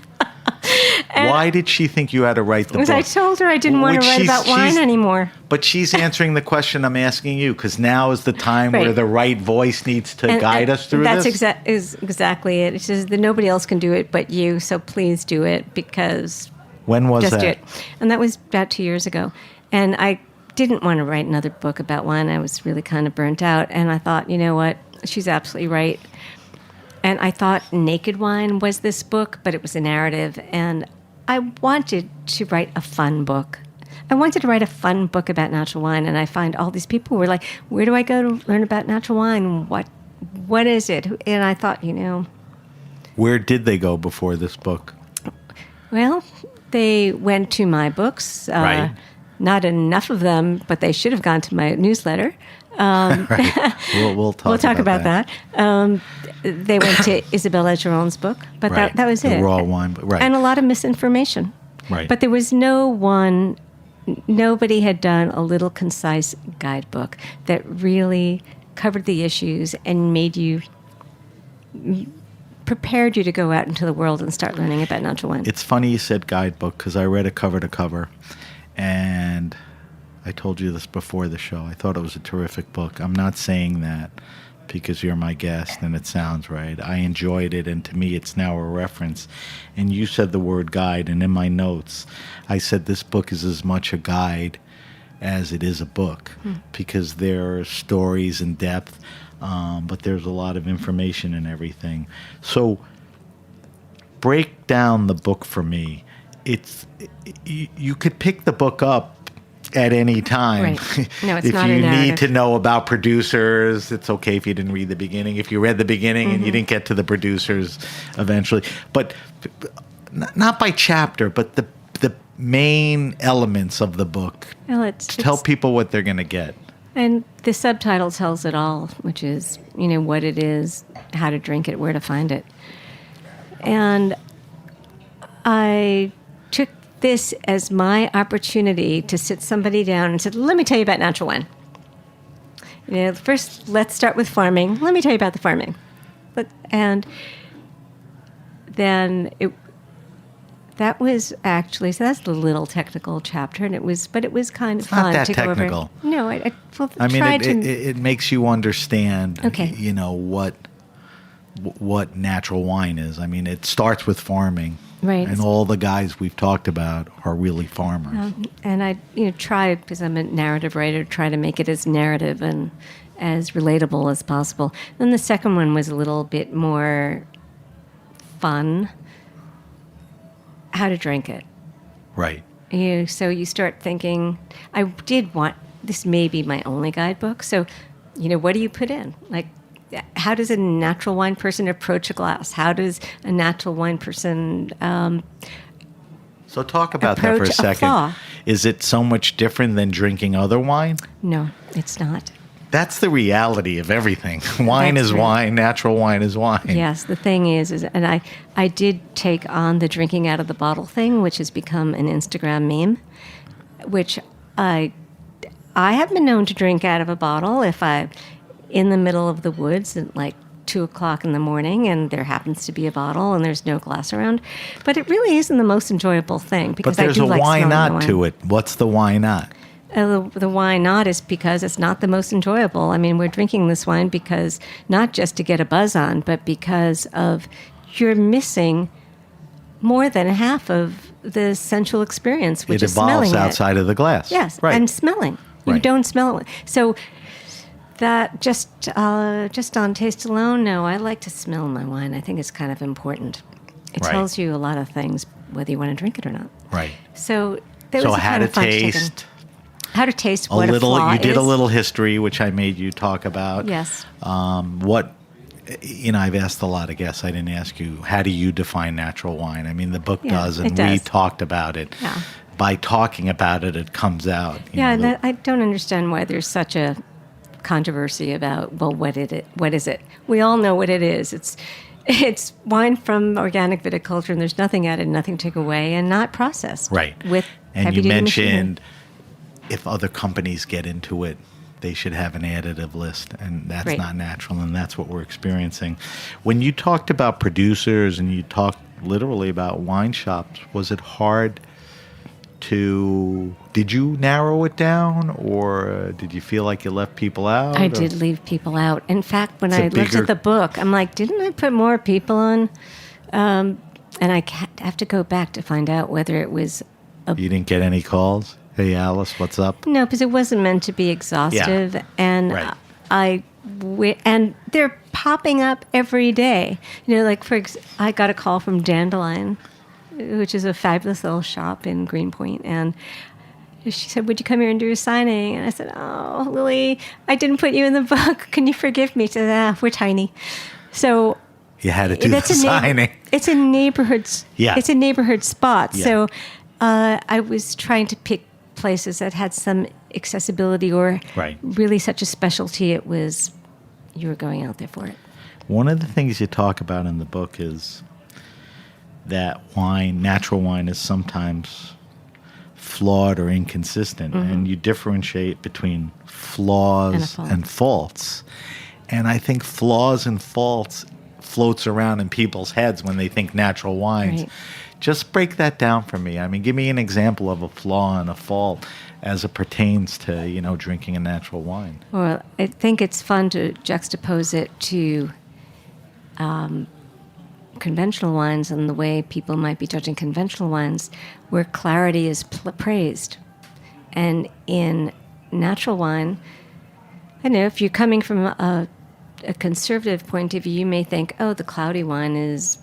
Why did she think you had to write the book? Because I told her I didn't want to write about wine anymore. But she's answering the question I'm asking you, because now is the time where the right voice needs to guide us through this. That's exactly it. It says that nobody else can do it but you, so please do it, because... When was just that? Do it. And that was about 2 years ago. And I didn't want to write another book about wine. I was really kind of burnt out. And I thought, you know what? She's absolutely right. And I thought Naked Wine was this book, but it was a narrative. And I wanted to write a fun book. I wanted to write a fun book about natural wine. And I find all these people were like, where do I go to learn about natural wine? What is it? And I thought, Where did they go before this book? Well, they went to my books. Right. Not enough of them, but they should have gone to my newsletter. Right. We'll talk about that. They went to Isabella Geron's book, but right. that was the it. Raw wine, right? And a lot of misinformation. Right. But there was nobody had done a little concise guidebook that really covered the issues and prepared you to go out into the world and start learning about natural wine. It's funny you said guidebook, because I read it cover to cover, and I told you this before the show. I thought it was a terrific book. I'm not saying that because you're my guest and it sounds right. I enjoyed it, and to me it's now a reference. And you said the word guide, and in my notes I said this book is as much a guide as it is a book, because there are stories in depth, but there's a lot of information and everything. So break down the book for me. You could pick the book up at any time. Right. No, it's if not you a narrative. need to know about producers, it's okay if you didn't read the beginning. If you read the beginning and you didn't get to the producers eventually, but not by chapter, but the main elements of the book. Well, tell people what they're going to get. And the subtitle tells it all, which is, what it is, how to drink it, where to find it. And I took this as my opportunity to sit somebody down and said, let me tell you about natural wine. First, let's start with farming. Let me tell you about the farming. And then that was actually, so that's the little technical chapter, and it was kind of fun not that to go technical. over. No, I mean, tried it makes you understand, Okay. you know, what natural wine is. I mean, it starts with farming. Right. And all the guys we've talked about are really farmers. And I try, because I'm a narrative writer, try to make it as narrative and as relatable as possible. Then the second one was a little bit more fun. How to drink it. Right. So you start thinking, I did want, this may be my only guidebook. So, what do you put in? Like, how does a natural wine person approach a glass? How does a natural wine person So talk about that for a approach a second. flaw? Is it so much different than drinking other wine? No, it's not. That's the reality of everything. Wine That's is right. wine. Natural wine is wine. Yes, the thing is, and I did take on the drinking out of the bottle thing, which has become an Instagram meme, which I have been known to drink out of a bottle if I'm in the middle of the woods at like 2:00 in the morning and there happens to be a bottle and there's no glass around. But it really isn't the most enjoyable thing because But there's I do a like why smelling the not wine. to it. What's the why not? The why not is because it's not the most enjoyable. I mean, we're drinking this wine because not just to get a buzz on, but because of you're missing more than half of the sensual experience, which It is smelling evolves outside of the glass. Yes, Right. and smelling. You Right. don't smell it. So that just on taste alone, no, I like to smell my wine. I think it's kind of important. It Right. tells you a lot of things, whether you want to drink it or not. Right. So there So was a how kind to of fun taken. taste How to taste a what little. a flaw You did a is. little history, which I made you talk about. Yes. What I've asked a lot of guests. I didn't ask you, how do you define natural wine? I mean, the book Yeah, does, and it we does. taled about it. Yeah. By talking about it, it comes out. you Yeah, know, and I don't understand why there's such a controversy about, well, what is it? We all know what it is. It's wine from organic viticulture, and there's nothing added, nothing taken away, and not processed. Right. With And you heavy-duty machinery. mentioned if other companies get into it, they should have an additive list, and that's Right. not natural, and that's what we're experiencing. When you talked about producers and you talked literally about wine shops, was it hard did you narrow it down, or did you feel like you left people out? I or- did leave people out. In fact, when It's a I looked bigger- at the book, I'm like, didn't I put more people on? And I have to go back to find out whether it was You didn't get any calls? Hey, Alice, what's up? no, because it wasn't meant to be exhaustive, and Right. and they're popping up every day. Like I got a call from Dandelion, which is a fabulous little shop in Greenpoint, and she said, "Would you come here and do a signing?" And I said, "Oh, Lily, I didn't put you in the book. Can you forgive me?" She said, "We're tiny." So You had to do the that's a signing. It's a neighborhood. Yeah. It's a neighborhood spot. Yeah. So I was trying to pick places that had some accessibility or Right. really such a specialty. It was you were going out there for it. One of the things you talk about in the book is that natural wine, is sometimes flawed or inconsistent, and you differentiate between flaws and faults. And I think flaws and faults floats around in people's heads when they think natural wines. Right. Just break that down for me. I mean, give me an example of a flaw and a fault as it pertains to, drinking a natural wine. Well, I think it's fun to juxtapose it to conventional wines and the way people might be judging conventional wines, where clarity is praised. And in natural wine, I know if you're coming from a conservative point of view, you may think, oh, the cloudy wine is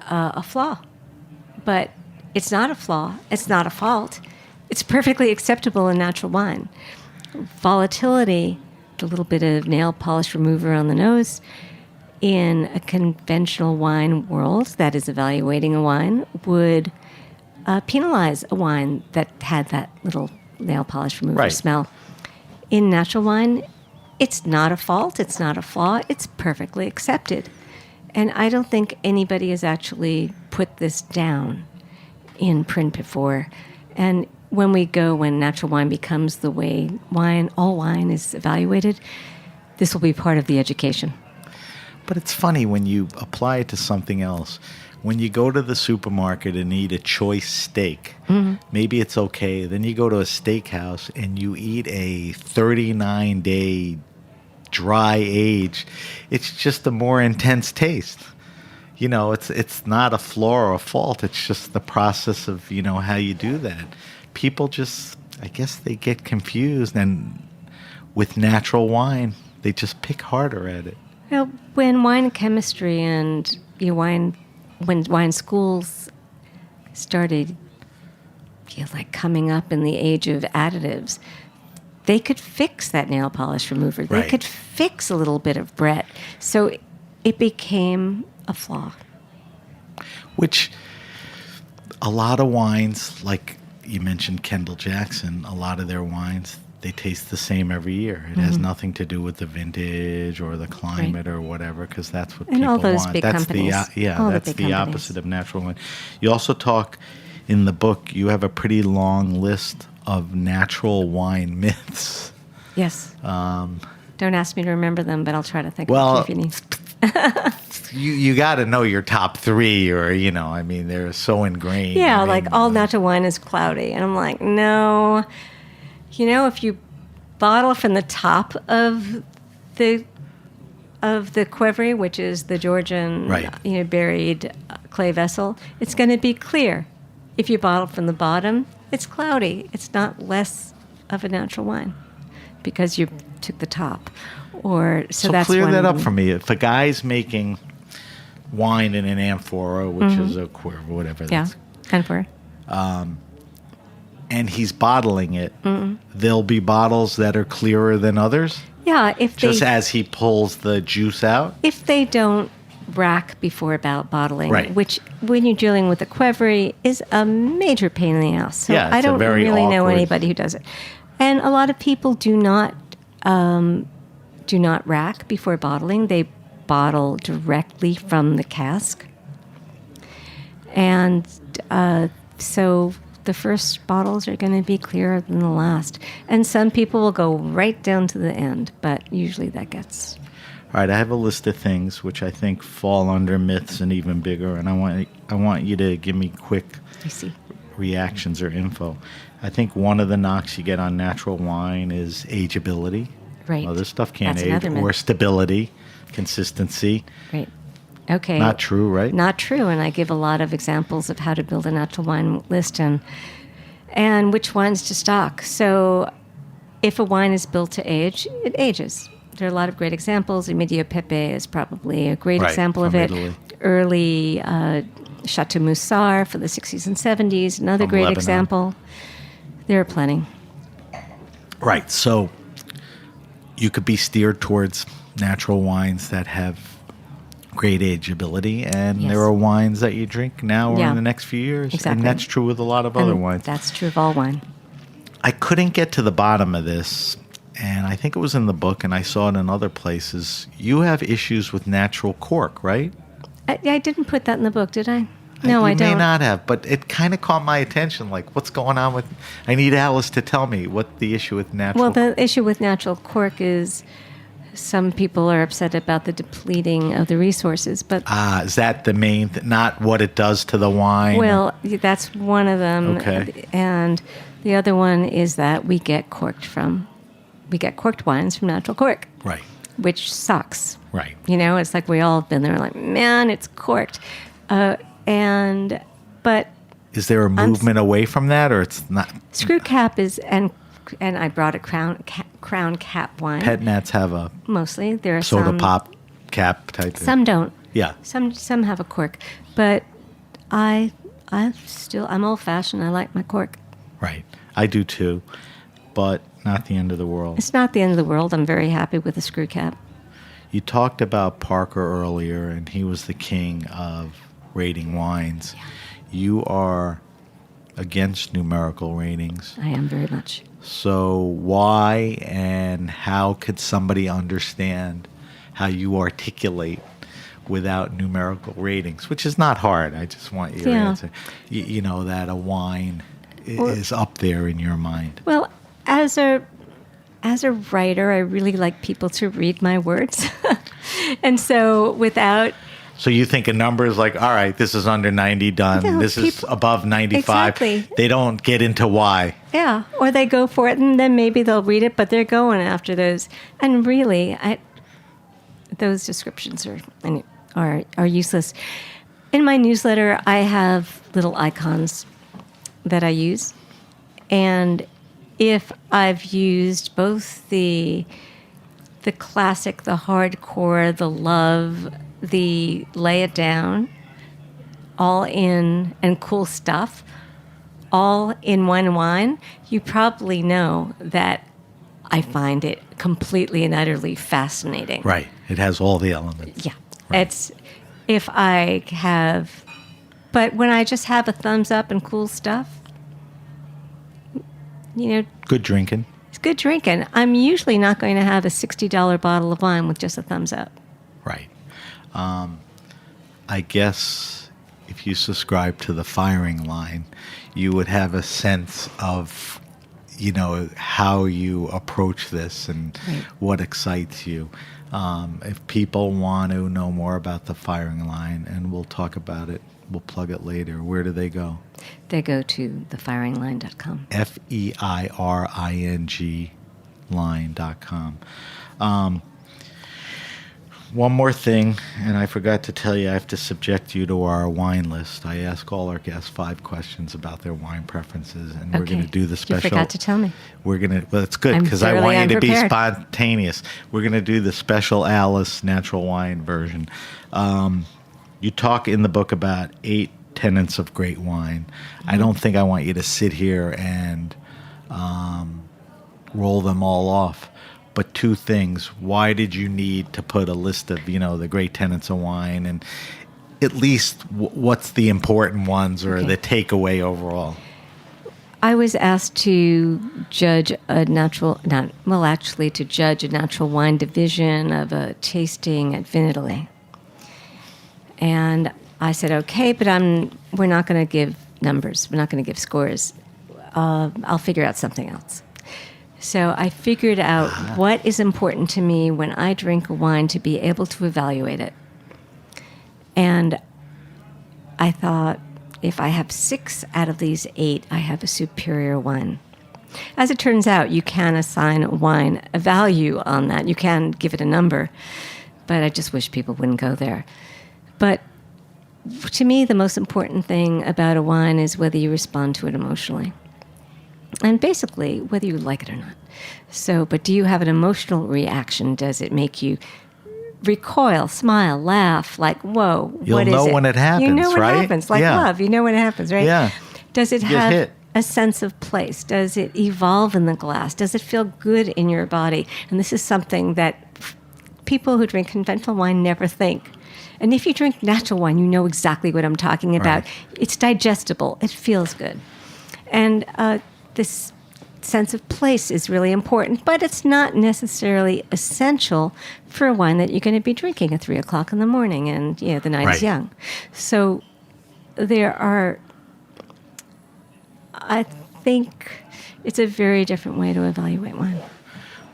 a flaw. But it's not a flaw. It's not a fault. It's perfectly acceptable in natural wine. Volatility, the little bit of nail polish remover on the nose, in a conventional wine world that is evaluating a wine would penalize a wine that had that little nail polish remover smell. In natural wine, it's not a fault, it's not a flaw, it's perfectly accepted. And I don't think anybody has actually put this down in print before. And when natural wine becomes the way all wine is evaluated, this will be part of the education. But it's funny when you apply it to something else. when you go to the supermarket and eat a choice steak, maybe it's okay. Then you go to a steakhouse and you eat a 39-day dry age. It's just a more intense taste. It's not a flaw or a fault. It's just the process of, how you do that. People just, I guess they get confused, and with natural wine, they just pick harder at it. Well, when wine chemistry and when wine schools started coming up in the age of additives, they could fix that nail polish remover. They could fix a little bit of Brett. So it became a flaw. Which a lot of wines, like you mentioned Kendall Jackson, a lot of their wines, they taste the same every year. It has nothing to do with the vintage or the climate or whatever, because that's what and people all those want. Big That's companies. that's the opposite of natural wine. You also talk in the book, you have a pretty long list of natural wine myths. Yes. Don't ask me to remember them, but I'll try to think of a few if you need. You got to know your top three, or they're so ingrained. Yeah, all natural wine is cloudy, and I'm like, no. If you bottle from the top of the Qvevri, which is the Georgian, buried clay vessel, it's going to be clear. If you bottle from the bottom, it's cloudy. It's not less of a natural wine because you took the top. So that's clear one that of up them. for me. If a guy's making wine in an amphora, which is a Qvevri, whatever. Yeah, amphora. And he's bottling it, there'll be bottles that are clearer than others? Yeah, as he pulls the juice out? If they don't rack before about bottling, Right. which when you're dealing with a Qvevri is a major pain in the ass. So Yeah, it's I don't a very really know awkward- anybody who does it. And a lot of people do not rack before bottling. They bottle directly from the cask. And so the first bottles are going to be clearer than the last. And some people will go right down to the end, but usually that gets... All right, I have a list of things which I think fall under myths and even bigger, and I want you to give me quick reactions or info. I think one of the knocks you get on natural wine is ageability. Right. Other stuff can't That's age. another myth. Or stability, consistency. Right. Okay. Not true, right? Not true, and I give a lot of examples of how to build a natural wine list and which wines to stock. So if a wine is built to age, it ages. There are a lot of great examples. Emidio Pepe is probably a great example of it. Italy. Early Chateau Moussard for the 60s and 70s, another From great Lebanon. example. There are plenty. Right, so you could be steered towards natural wines that have great ageability, and Yes. there are wines that you drink now or Yeah. in the next few years. Exactly. And that's true with a lot of other And wines. That's true of all wine. I couldn't get to the bottom of this, and I think it was in the book, and I saw it in other places. You have issues with natural cork, right? I didn't put that in the book, did I? No, I You don't. may not have, but it kind of caught my attention. Like, what's going on with... I need Alice to tell me what the issue with natural Well, the issue with natural cork is some people are upset about the depleting of the resources, but is that the main... not what it does to the wine? well, that's one of them. Okay. And the other one is that we get corked wines from natural cork, Right, which sucks. right. It's like we all have been there, like, man, it's corked. But Is there a movement away from that, or it's not? screw cap is, and I brought a crown cap wine. Pet nats have a Mostly. There are soda some, pop cap type thing. Some don't. Yeah. Some have a cork, but I'm old fashioned. I like my cork. Right. I do too, but not the end of the world. It's not the end of the world. I'm very happy with the screw cap. You talked about Parker earlier, and he was the king of rating wines. Yeah. You are against numerical ratings. I am very much. So why and how could somebody understand how you articulate without numerical ratings, which is not hard. I just want your answer. You know, that a wine is up there in your mind. Well, as a writer, I really like people to read my words. And so without So you think a number is like, all right, this is under 90 done. No, this is above 95. Exactly. They don't get into why. Yeah, or they go for it, and then maybe they'll read it, but they're going after those. And really, those descriptions are useless. In my newsletter, I have little icons that I use, and if I've used both the classic, the hardcore, the love, the lay it down, all in, and cool stuff, all in one wine, you probably know that I find it completely and utterly fascinating. Right. It has all the elements. Yeah. Right. It's, if I have, but when I just have a thumbs up and cool stuff, Good drinking. it's good drinking. I'm usually not going to have a $60 bottle of wine with just a thumbs up. Right. I guess if you subscribe to the Feiring line, you would have a sense of, how you approach this and what excites you. If people want to know more about the Feiring line, and we'll talk about it, we'll plug it later, where do they go? They go to thefeiringline.com. FEIRING line.com. One more thing, and I forgot to tell you, I have to subject you to our wine list. I ask all our guests 5 questions about their wine preferences, and we're going to do the special. You forgot to tell me. We're going to. Well, it's good I'm because I want thoroughly you to be unprepared. spontaneous. We're going to do the special Alice natural wine version. You talk in the book about 8 tenets of great wine. I don't think I want you to sit here and roll them all off. But 2 things. Why did you need to put a list of, the great tenets of wine, and at least what's the important ones or the takeaway overall? I was asked to judge to judge a natural wine division of a tasting at Vinitaly. And I said, okay, but we're not going to give numbers. We're not going to give scores. I'll figure out something else. So I figured out what is important to me when I drink a wine to be able to evaluate it. And I thought, if I have 6 out of these 8, I have a superior wine. As it turns out, you can assign a wine a value on that. You can give it a number, but I just wish people wouldn't go there. But to me, the most important thing about a wine is whether you respond to it emotionally. And basically, whether you like it or not. So, but do you have an emotional reaction? Does it make you recoil, smile, laugh, like, whoa, what is it? You'll know when it happens, You know when right? it happens, like love. You know when it happens, right? Yeah. Does it Get have hit. a sense of place? Does it evolve in the glass? Does it feel good in your body? And this is something that people who drink conventional wine never think. And if you drink natural wine, you know exactly what I'm talking about. Right. It's digestible. It feels good. And this sense of place is really important, but it's not necessarily essential for a wine that you're going to be drinking at 3 o'clock in the morning and the night is young. So I think it's a very different way to evaluate wine.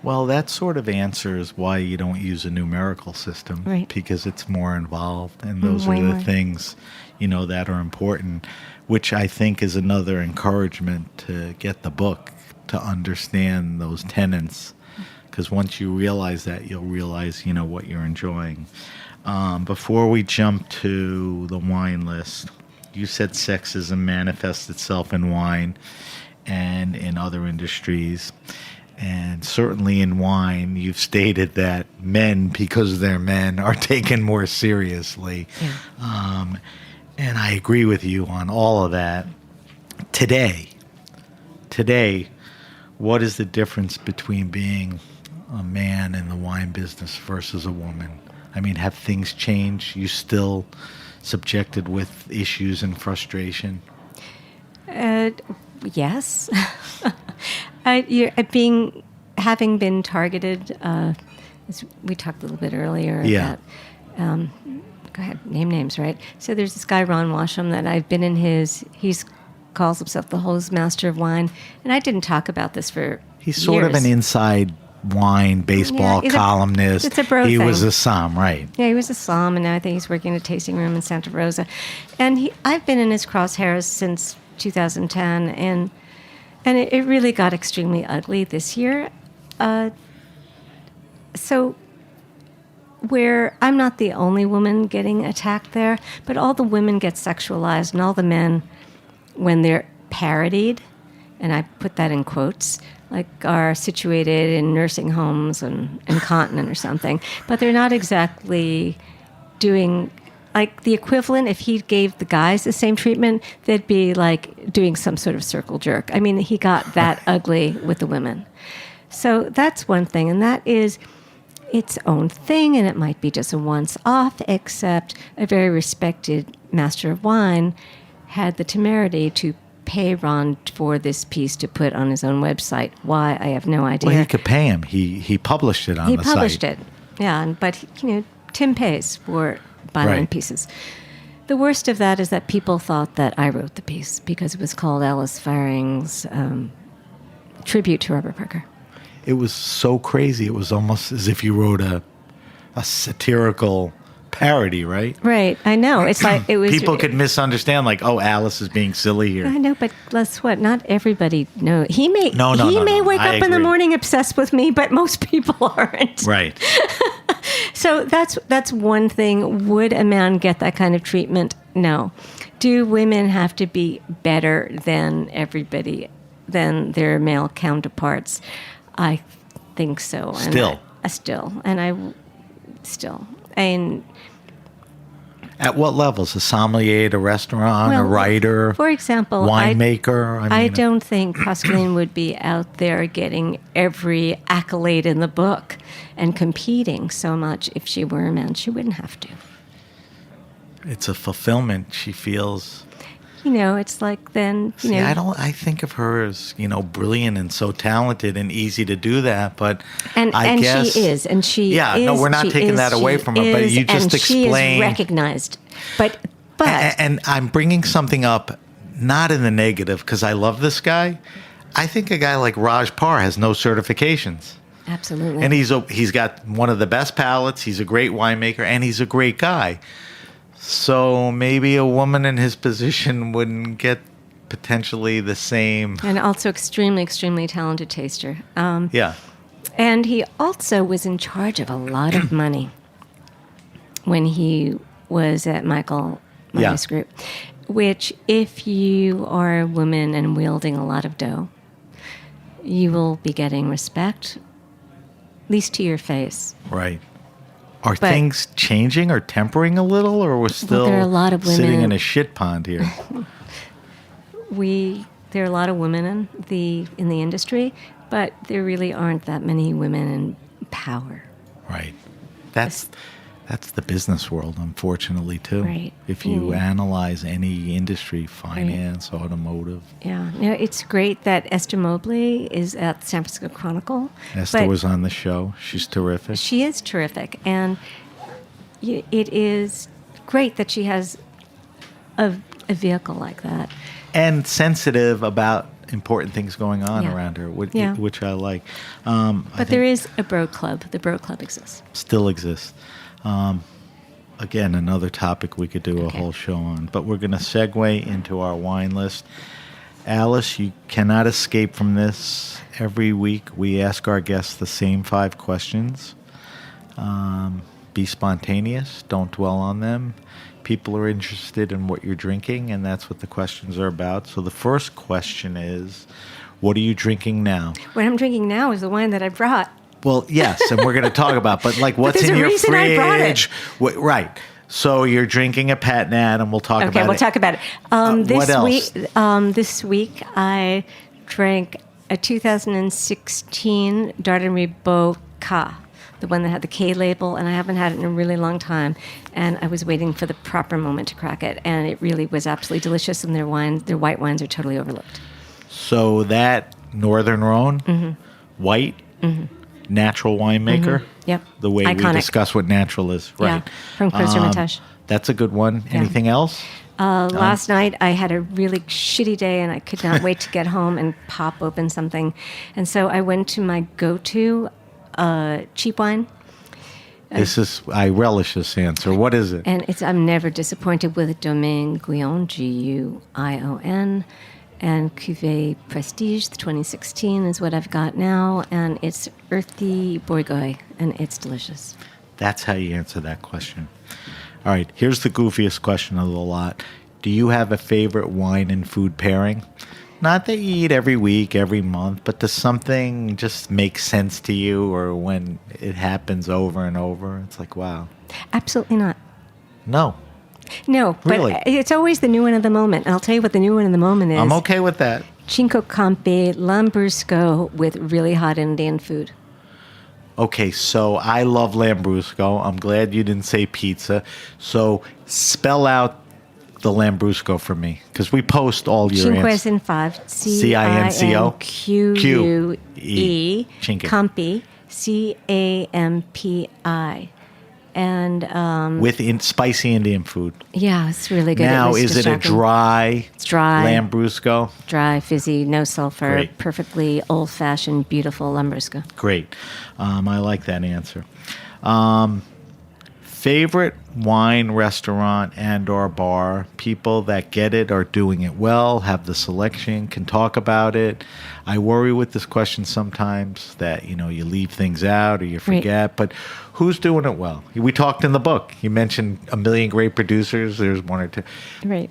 Well, that sort of answers why you don't use a numerical system, Right. because it's more involved, and those Way are the more. things, that are important, which I think is another encouragement to get the book, to understand those tenets, because once you realize that, you'll realize, what you're enjoying. Before we jump to the wine list, you said sexism manifests itself in wine and in other industries. And certainly in wine, you've stated that men, because they're men, are taken more seriously. Yeah. And I agree with you on all of that. Today, what is the difference between being a man in the wine business versus a woman? I mean, have things changed? You still subjected with issues and frustration? Yes. Having been targeted, as we talked a little bit earlier about, go ahead, name names, right? So there's this guy, Ron Washam, that I've been in he calls himself the hose master of wine, and I didn't talk about this for He's sort of years. an inside wine baseball Yeah, columnist. it's a bro He thing. was a som, right? Yeah, he was a somm, and now I think he's working in a tasting room in Santa Rosa. And I've been in his crosshairs since 2010, and it really got extremely ugly this year. So where I'm not the only woman getting attacked there, but all the women get sexualized, and all the men, when they're parodied, and I put that in quotes, like are situated in nursing homes and incontinent or something, but they're not exactly doing like the equivalent. If he gave the guys the same treatment, they'd be like doing some sort of circle jerk. I mean, he got that ugly with the women. So that's one thing, and that is its own thing, and it might be just a once-off, except a very respected master of wine had the temerity to pay Ron for this piece to put on his own website. Why, I have no idea. Well, he could pay him. He published it on the site. He published it, yeah, but Tim pays for byline Right. pieces. The worst of that is that people thought that I wrote the piece because it was called Alice Feiring's tribute to Robert Parker. It was so crazy. It was almost as if you wrote a satirical parody, right? Right, I know. It's like it was. People could misunderstand, like, oh, Alice is being silly here. I know, but guess what? Not everybody knows. He may No, he may wake I up in the agree. morning obsessed with me, but most people aren't. Right. So that's one thing. Would a man get that kind of treatment? No. Do women have to be better than everybody, than their male counterparts? I think so. Still. And At what levels? A sommelier at a restaurant, a writer, for example, winemaker? I don't think Pascaline would be out there getting every accolade in the book and competing so much. If she were a man, she wouldn't have to. It's a fulfillment she feels. It's like then, See, I think of her as, brilliant and so talented and easy to do that, but and I guess she is, and she yeah, is, no, we're not taking that away from her, but you just and explained. she is recognized. But and I'm bringing something up, not in the negative, because I love this guy. I think a guy like Raj Parr has no certifications. Absolutely. And he's got one of the best palates, he's a great winemaker, and he's a great guy. So maybe a woman in his position wouldn't get potentially the same. And also extremely, extremely talented taster. Yeah. And he also was in charge of a lot of money when he was at Michael Myers Group, which if you are a woman and wielding a lot of dough, you will be getting respect, at least to your face. Right. Are things changing or tempering a little, or we're still there are a lot of women sitting in a shit pond here? There are a lot of women in the industry, but there really aren't that many women in power. Right. That's the business world, unfortunately, too. Right. If you analyze any industry, finance, automotive. Yeah. It's great that Esther Mobley is at the San Francisco Chronicle. Esther was on the show. She's terrific. She is terrific. And it is great that she has a vehicle like that. And sensitive about important things going on around her, which I like. But there is a bro club. The bro club exists. Still exists. Again, another topic we could do a whole show on. But we're going to segue into our wine list. Alice, you cannot escape from this. Every week we ask our guests the same 5 questions. Be spontaneous. Don't dwell on them. People are interested in what you're drinking, and that's what the questions are about. So the first question is, what are you drinking now? What I'm drinking now is the wine that I brought. Well, yes, and we're going to talk about, but like what's There's in a your reason I brought it. fridge? Right. So you're drinking a Pat Nat, and we'll talk about it. Okay, we'll talk about it. What else? This week, I drank a 2016 Chardonnay Boca, the one that had the K label, and I haven't had it in a really long time. And I was waiting for the proper moment to crack it, and it really was absolutely delicious. And their white wines are totally overlooked. So that Northern Rhone, white, natural winemaker. Yep. The way Iconic. we discuss what natural is. Right. Yeah, from Cruz-Hermitage. That's a good one. Anything else? Last night, I had a really shitty day, and I could not wait to get home and pop open something. And so I went to my go-to cheap wine. I relish this answer. What is it? And I'm never disappointed with Domaine Guyon, Guion, and Cuvée Prestige. The 2016 is what I've got now, and it's earthy Bourgogne, and it's delicious. That's how you answer that question. All right, here's the goofiest question of the lot. Do you have a favorite wine and food pairing? Not that you eat every week, every month, but does something just make sense to you, or when it happens over and over, it's like, wow. Absolutely not. No. No, Really? But it's always the new one of the moment. And I'll tell you what the new one of the moment is. I'm okay with that. Cinco Campi Lambrusco with really hot Indian food. Okay, so I love Lambrusco. I'm glad you didn't say pizza. So spell out the Lambrusco for me, because we post all your Cinque answers. in 5. C-I-N-C-O? Cinque. Cinque. Campi. C-A-M-P-I. And with spicy Indian food. yeah, it's really good. Now, was is it a distracting. dry, It's dry. Lambrusco? Dry, fizzy, no sulfur, Great. perfectly old-fashioned, beautiful Lambrusco. Great. I like that answer. Favorite wine restaurant and or bar? People that get it are doing it well, have the selection, can talk about it. I worry with this question sometimes that, you leave things out or you forget, but who's doing it well? We talked in the book. You mentioned a million great producers. There's one or two. Right.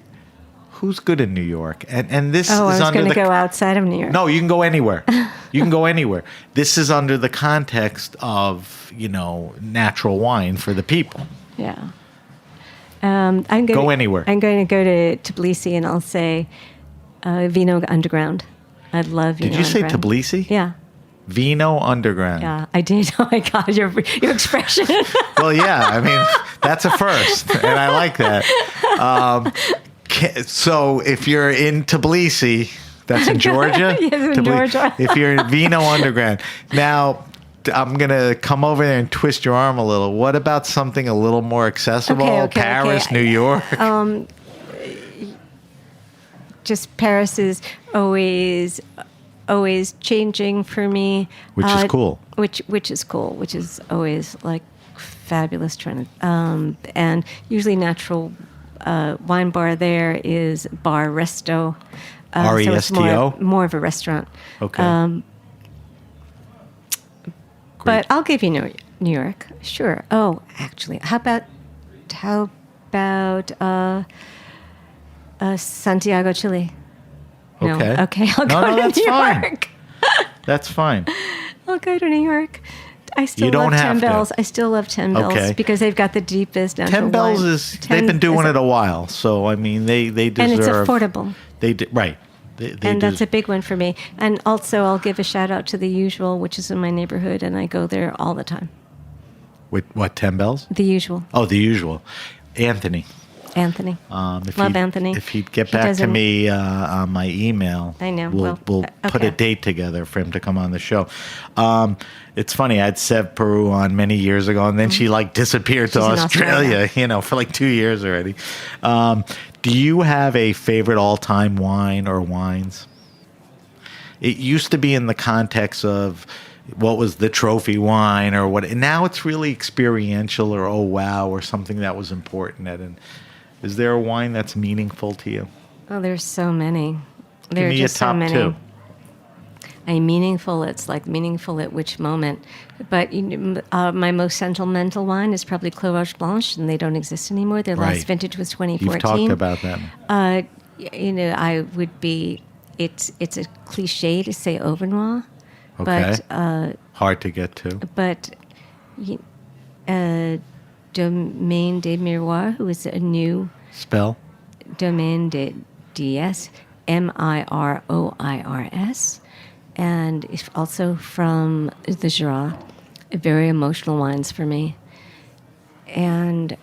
Who's good in New York? And this Oh, is I was under going to the go outside of New York. No, you can go anywhere. You can go anywhere. This is under the context of, natural wine for the people. Yeah. I'm going Go anywhere. I'm going to go to Tbilisi and I'll say Vino Underground. I love Vino Did you say Underground. Tbilisi? Yeah. Vino Underground. Yeah, I did. Oh my God, your expression. Well, yeah, I mean, that's a first, and I like that. So if you're in Tbilisi, that's in Georgia? Yes, in Georgia. If you're in Vino Underground. Now, I'm going to come over there and twist your arm a little. What about something a little more accessible? Okay, Paris, New York? Just Paris is always changing for me. Which is cool. Which is cool. Which is always like fabulous trend. And usually natural wine bar there is Bar Resto. R-E-S-T-O? So it's more of a restaurant. Okay. But I'll give you New York. Sure. Oh, actually, how about Santiago, Chile? No. Okay. Okay, I'll go to that's New fine. York. That's fine. I'll go to New York. I still You don't love have 10 to. Bells. I still love 10 Bells Okay. because they've got the deepest natural 10 Bells wine. is, they've been doing it a while. So, I mean, they deserve. And it's affordable. Right. They And that's a big one for me. And also, I'll give a shout out to The Usual, which is in my neighborhood, and I go there all the time. With what, 10 Bells? The Usual. Oh, The Usual. Anthony. Anthony. Love Anthony. If he'd get He back to doesn't- me on my email, I know. we'll put okay. a date together for him to come on the show. It's funny. I had Sev Peru on many years ago, and then she disappeared to She's in Australia, for 2 years already. Do you have a favorite all-time wine or wines? It used to be in the context of what was the trophy wine or what. And now it's really experiential or oh wow or something that was important. And is there a wine that's meaningful to you? Oh, there's so many. There Give are me just a top so many. two. Meaningful. It's like meaningful at which moment. But my most sentimental wine is probably Clos Roche Blanche, and they don't exist anymore. Their Right. last vintage was 2014. You've talked about that. I would be. It's a cliche to say Auvernois, Okay. but Hard to get to. Domaine des Miroirs, who is a new Spell? Domaine de DS, Miroirs, and it's also from the Jura, very emotional wines for me. And,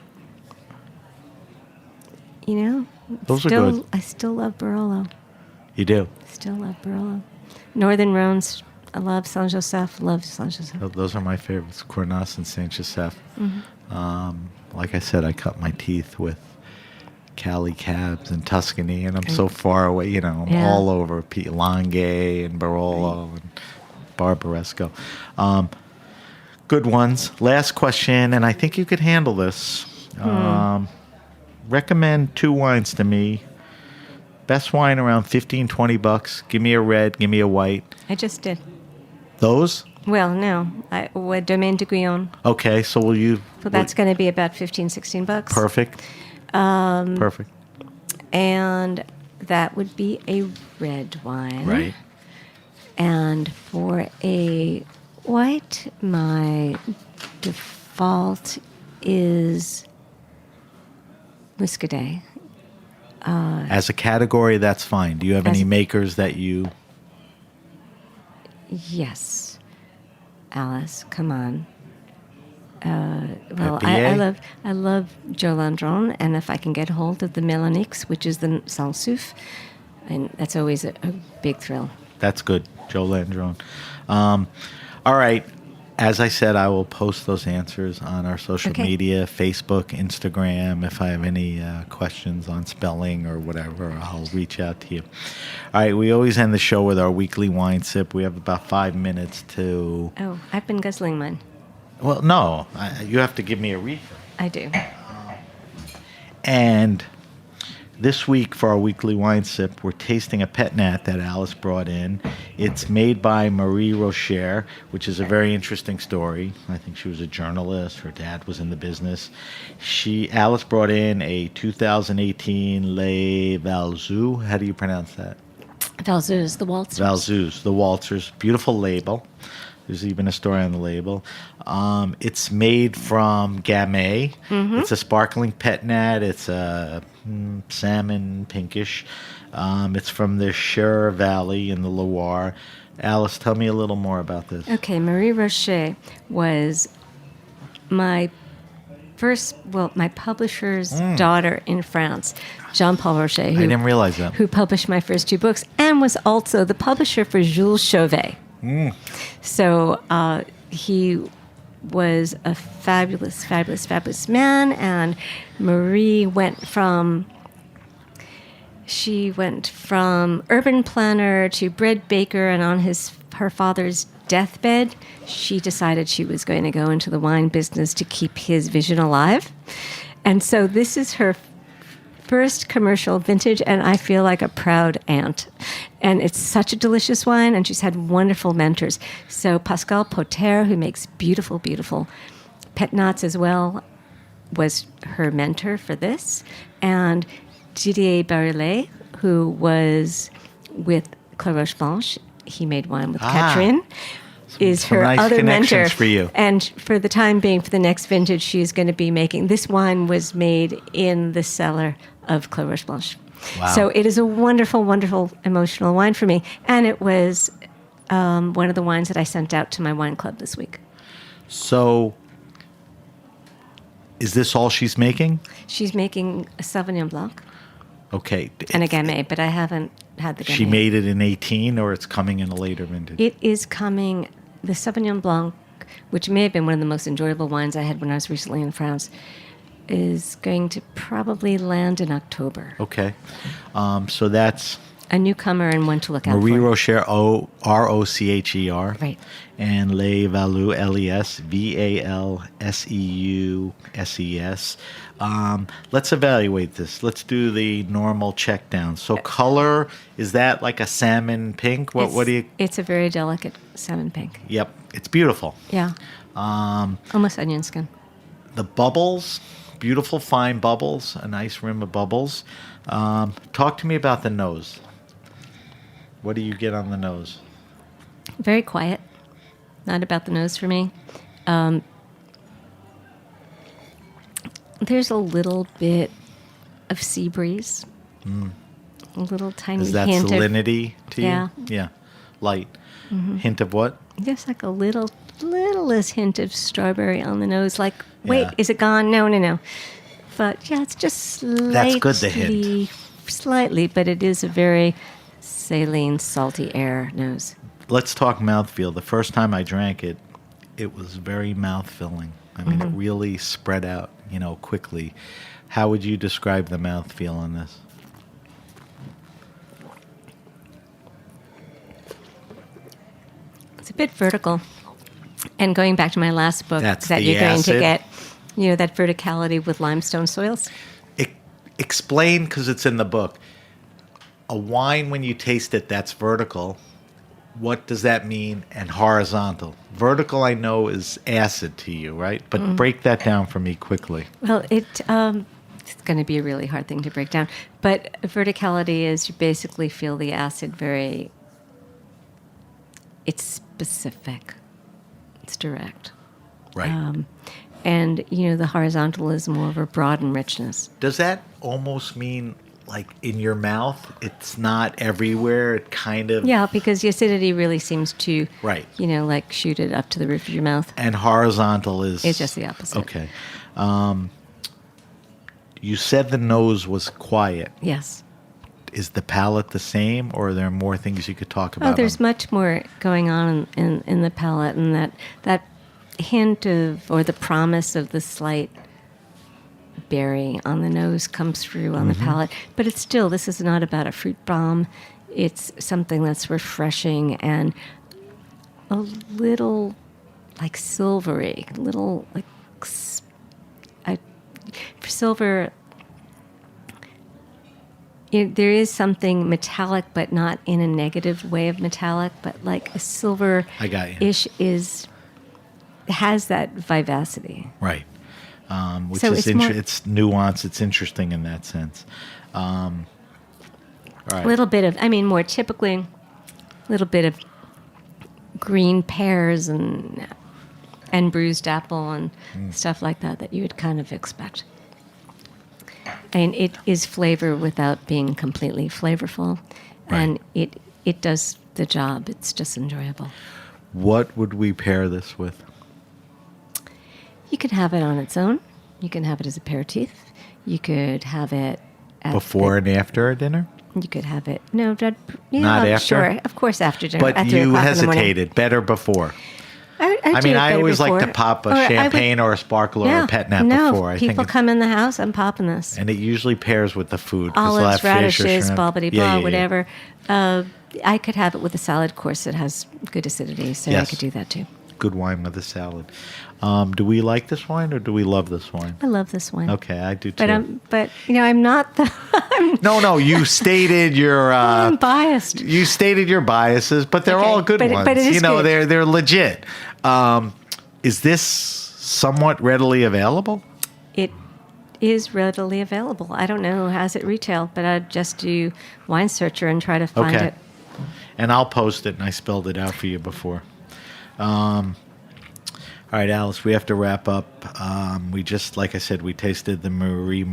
Those are good. I still love Barolo. You do. Still love Barolo. Northern Rhones, I love Saint Joseph, Those are my favorites, Cornas and Saint Joseph. Mm-hmm. Like I said, I cut my teeth with Cali cabs in Tuscany, and I'm so far away, I'm all over Langhe and Barolo and Barbaresco. Good ones. Last question, and I think you could handle this. Recommend 2 wines to me. Best wine around $15-$20. Give me a red, give me a white. I just did. Those? Well, no. Domaine de Guyon. Okay, so will you... So that's going to be about $15-$16. Perfect. Perfect. And that would be a red wine. Right. And for a white, my default is Muscadet. As a category, that's fine. Do you have any makers that you... Yes. Alice, come on. Well, I love Joe Landron, and if I can get hold of the Mélanix, which is the Sansouf, and that's always a big thrill. That's good, Joe Landron. All right. As I said, I will post those answers on our social media, Facebook, Instagram. If I have any questions on spelling or whatever, I'll reach out to you. All right, we always end the show with our weekly wine sip. We have about 5 minutes to... Oh, I've been guzzling mine. Well, no, you have to give me a refill. I do. And this week for our weekly wine sip, we're tasting a pet nat that Alice brought in. It's made by Marie Rocher, which is a very interesting story. I think she was a journalist. Her dad was in the business. Alice brought in a 2018 Les Valzoux. How do you pronounce that? Valzoux, the Waltzers. Valzoux, the Waltzers. Beautiful label. There's even a story on the label. It's made from Gamay. Mm-hmm. It's a sparkling pet nat. It's a salmon pinkish. It's from the Cher Valley in the Loire. Alice, tell me a little more about this. Okay, Marie Rocher was my publisher's daughter in France, Jean-Paul Rocher. I didn't realize that. Who published my first 2 books and was also the publisher for Jules Chauvet. So he was a fabulous, fabulous, fabulous man, and Marie went from urban planner to bread baker, and on her father's deathbed, she decided she was going to go into the wine business to keep his vision alive. And so this is her first commercial vintage, and I feel like a proud aunt. And it's such a delicious wine, and she's had wonderful mentors. So Pascal Potter, who makes beautiful, beautiful pet nats as well, was her mentor for this. And Didier Barillet, who was with Clos Roche Blanche, he made wine with Catherine, is her nice other mentor. For you. And for the time being, for the next vintage, she's going to be making... This wine was made in the cellar of Clos Roche Blanche. Wow. So it is a wonderful, wonderful, emotional wine for me. And it was one of the wines that I sent out to my wine club this week. So is this all she's making? She's making a Sauvignon Blanc. Okay. And a Gamay, but I haven't had the Gamay. She made it in 18, or it's coming in a later vintage? It is coming... The Sauvignon Blanc, which may have been one of the most enjoyable wines I had when I was recently in France, is going to probably land in October. Okay. So that's... A newcomer and one to look out Marie for. Rocher, Rocher. Right. And Les Valzoux, Lesvalseus. Let's evaluate this. Let's do the normal check down. So color, is that like a salmon pink? What do you... It's a very delicate salmon pink. Yep. It's beautiful. Yeah. Almost onion skin. The bubbles, beautiful fine bubbles, a nice rim of bubbles. Talk to me about the nose. What do you get on the nose? Very quiet. Not about the nose for me. There's a little bit of sea breeze. A little tiny Is that hint salinity to you? Yeah. Yeah. Light. Mm-hmm. Hint of what? Just like a littlest hint of strawberry on the nose. Like, wait, Yeah. is it gone? No. But yeah, it's just slightly. That's good, the hint. Slightly, but it is a very saline, salty air nose. Let's talk mouthfeel. The first time I drank it, it was very mouth-filling. I mean, it really spread out, quickly. How would you describe the mouthfeel on this? It's a bit vertical. And going back to my last book, That's that the you're going to acid. get, that verticality with limestone soils. Explain, because it's in the book. A wine, when you taste it, that's vertical. What does that mean? And horizontal. Vertical, I know, is acid to you, right? But break that down for me quickly. Well, it's going to be a really hard thing to break down. But verticality is you basically feel the acid it's specific. It's direct. Right. And, the horizontal is more of a broad and richness. Does that almost mean, like, in your mouth, it's not everywhere? It kind of... Yeah, because the acidity really seems to, Right. like shoot it up to the roof of your mouth. And horizontal is... It's just the opposite. Okay. You said the nose was quiet. Yes. Is the palate the same, or are there more things you could talk about? Oh, there's much more going on in the palate, and that hint of, or the promise of the slight berry on the nose comes through on the palate. But it's still, this is not about a fruit bomb. It's something that's refreshing and a little like silvery, little like for silver. There is something metallic, but not in a negative way of metallic, but like a silver I got you. ish has that vivacity. Right. Which So is it's more- it's nuanced. It's interesting in that sense. All right. A little bit of, more typically, a little bit of green pears and bruised apple and stuff like that you would kind of expect. And it is flavor without being completely flavorful. Right. And it does the job. It's just enjoyable. What would we pair this with? You could have it on its own. You can have it as aperitif. You could have it at Before and after a dinner? You could have it. No, Not after? Sure, of course after dinner. But at 3 you o'clock in the morning. hesitated. Better before. I I always like to pop a champagne or a sparkler or a pet nap before. I think people come in the house, I'm popping this. and it usually pairs with the food. 'cause they'll Olives, have fish or radishes, shrimp. blah, blah, Yeah, blah, yeah, yeah. whatever. I could have it with a salad course that has good acidity, so I Yes. could do that too. Good wine with a salad. Do we like this wine or do we love this wine? I love this wine. Okay, I do too. But I'm not the. No, you stated your. I'm biased. You stated your biases, but they're Okay, all good but ones. it is good. They're legit. Is this somewhat readily available? It is readily available. I don't know how it's at retail, but I'd just do Wine Searcher and try to find Okay. it. And I'll post it, and I spelled it out for you before. All right, Alice, we have to wrap up. We just, like I said, we tasted the Marie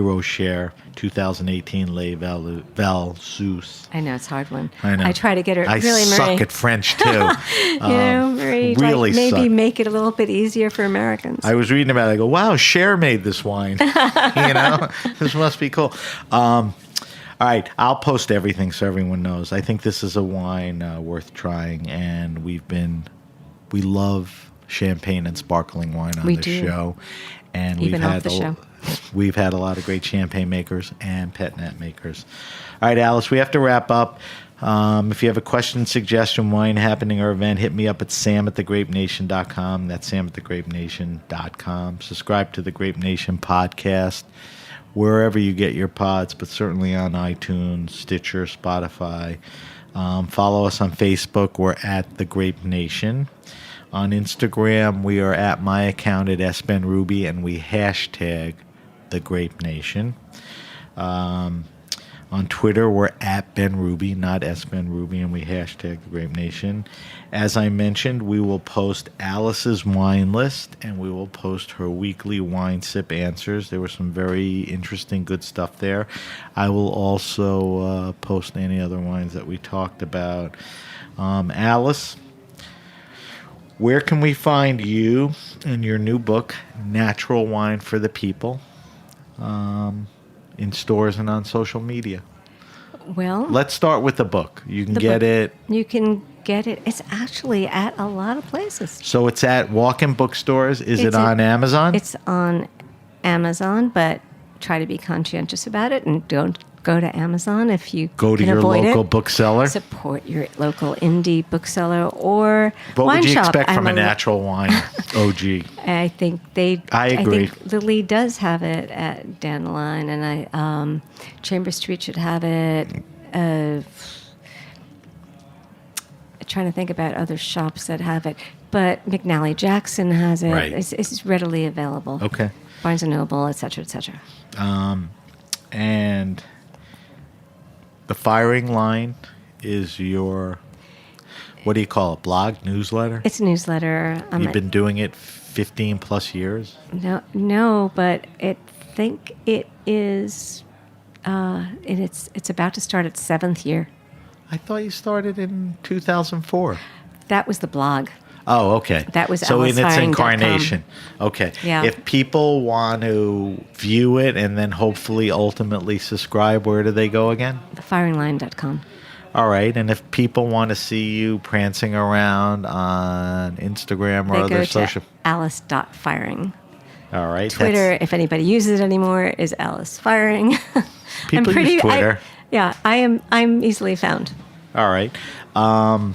Rocher 2018 Les Valsus. I know, it's a hard one. I know. I try to get her. I really, suck Marie. at French, too. Marie, really maybe suck. make it a little bit easier for Americans. I was reading about it. I go, wow, Cher made this wine. This must be cool. All right, I'll post everything so everyone knows. I think this is a wine worth trying, and we love champagne and sparkling wine on We the do. show. And Even off the show. We've had a lot of great champagne makers and pet nat makers. All right, Alice, we have to wrap up. If you have a question, suggestion, wine happening, or event, hit me up at sam@thegrapenation.com. That's sam@thegrapenation.com. Subscribe to the Grape Nation podcast wherever you get your pods, but certainly on iTunes, Stitcher, Spotify. Follow us on Facebook. We're at The Grape Nation. On Instagram, we are at my account at SBenRuby, and we hashtag The Grape Nation. On Twitter, we're at BenRuby, not SBenRuby, and we hashtag The Grape Nation. As I mentioned, we will post Alice's wine list, and we will post her weekly wine sip answers. There was some very interesting, good stuff there. I will also post any other wines that we talked about. Alice, where can we find you and your new book, Natural Wine for the People, in stores and on social media? Well, Let's start with the book. You can The get book. it. you can get it. It's actually at a lot of places. So it's at walk-in bookstores. Is it It's on Amazon? It's on Amazon, but try to be conscientious about it and don't go to Amazon if you Go to can your avoid local it. bookseller. Support your local indie bookseller or What wine would you shop. expect from a I'm natural wine OG? I think I agree. think Lily does have it at Dandelion, and Chamber Street should have it. Trying to think about other shops that have it, but McNally Jackson has it. Right. It's readily available. Okay. Barnes and Noble, et cetera, et cetera. And the Feiring line is your, what do you call it, blog, newsletter? It's a newsletter. You've been doing it 15 plus years? No, but I think it is, and it's about to start its 7th year. I thought you started in 2004. That was the blog. Oh, okay. That was so in its AliceFiring.com. incarnation. Okay. Yeah. If people want to view it and then hopefully ultimately subscribe, where do they go again? Feiringline.com. All right. And if people want to see you prancing around on Instagram or They other go social, to alice.firing. all right. Twitter, if anybody uses it anymore, is Alice Firing. People use Twitter. I'm easily found. All right. All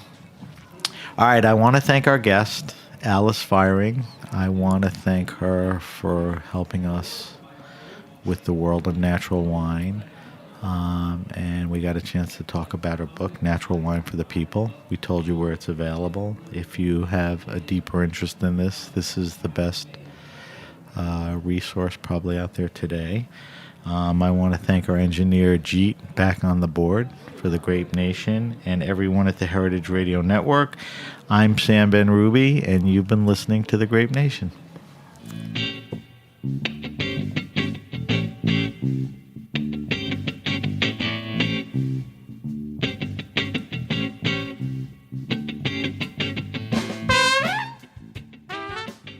right. I want to thank our guest, Alice Feiring. I want to thank her for helping us with the world of natural wine. And we got a chance to talk about her book, Natural Wine for the People. We told you where it's available. If you have a deeper interest in this is the best resource probably out there today. I want to thank our engineer, Jeet, back on the board for the Grape Nation, and everyone at the Heritage Radio Network. I'm Sam Ben-Ruby, and you've been listening to the Grape Nation.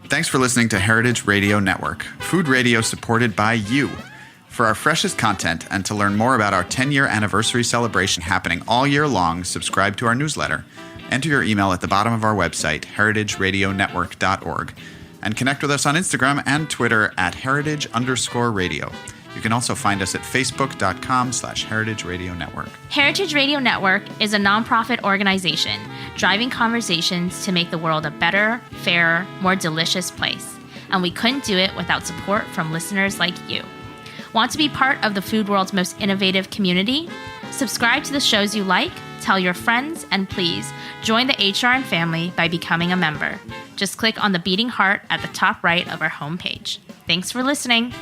Thanks for listening to Heritage Radio Network, food radio supported by you. For our freshest content and to learn more about our 10-year anniversary celebration happening all year long, subscribe to our newsletter. Enter your email at the bottom of our website, heritageradionetwork.org, and connect with us on Instagram and Twitter at heritage_radio. You can also find us at facebook.com/Heritage Radio Network. Heritage Radio Network is a nonprofit organization driving conversations to make the world a better, fairer, more delicious place. And we couldn't do it without support from listeners like you. Want to be part of the food world's most innovative community? Subscribe to the shows you like, tell your friends, and please join the HRN family by becoming a member. Just click on the beating heart at the top right of our homepage. Thanks for listening.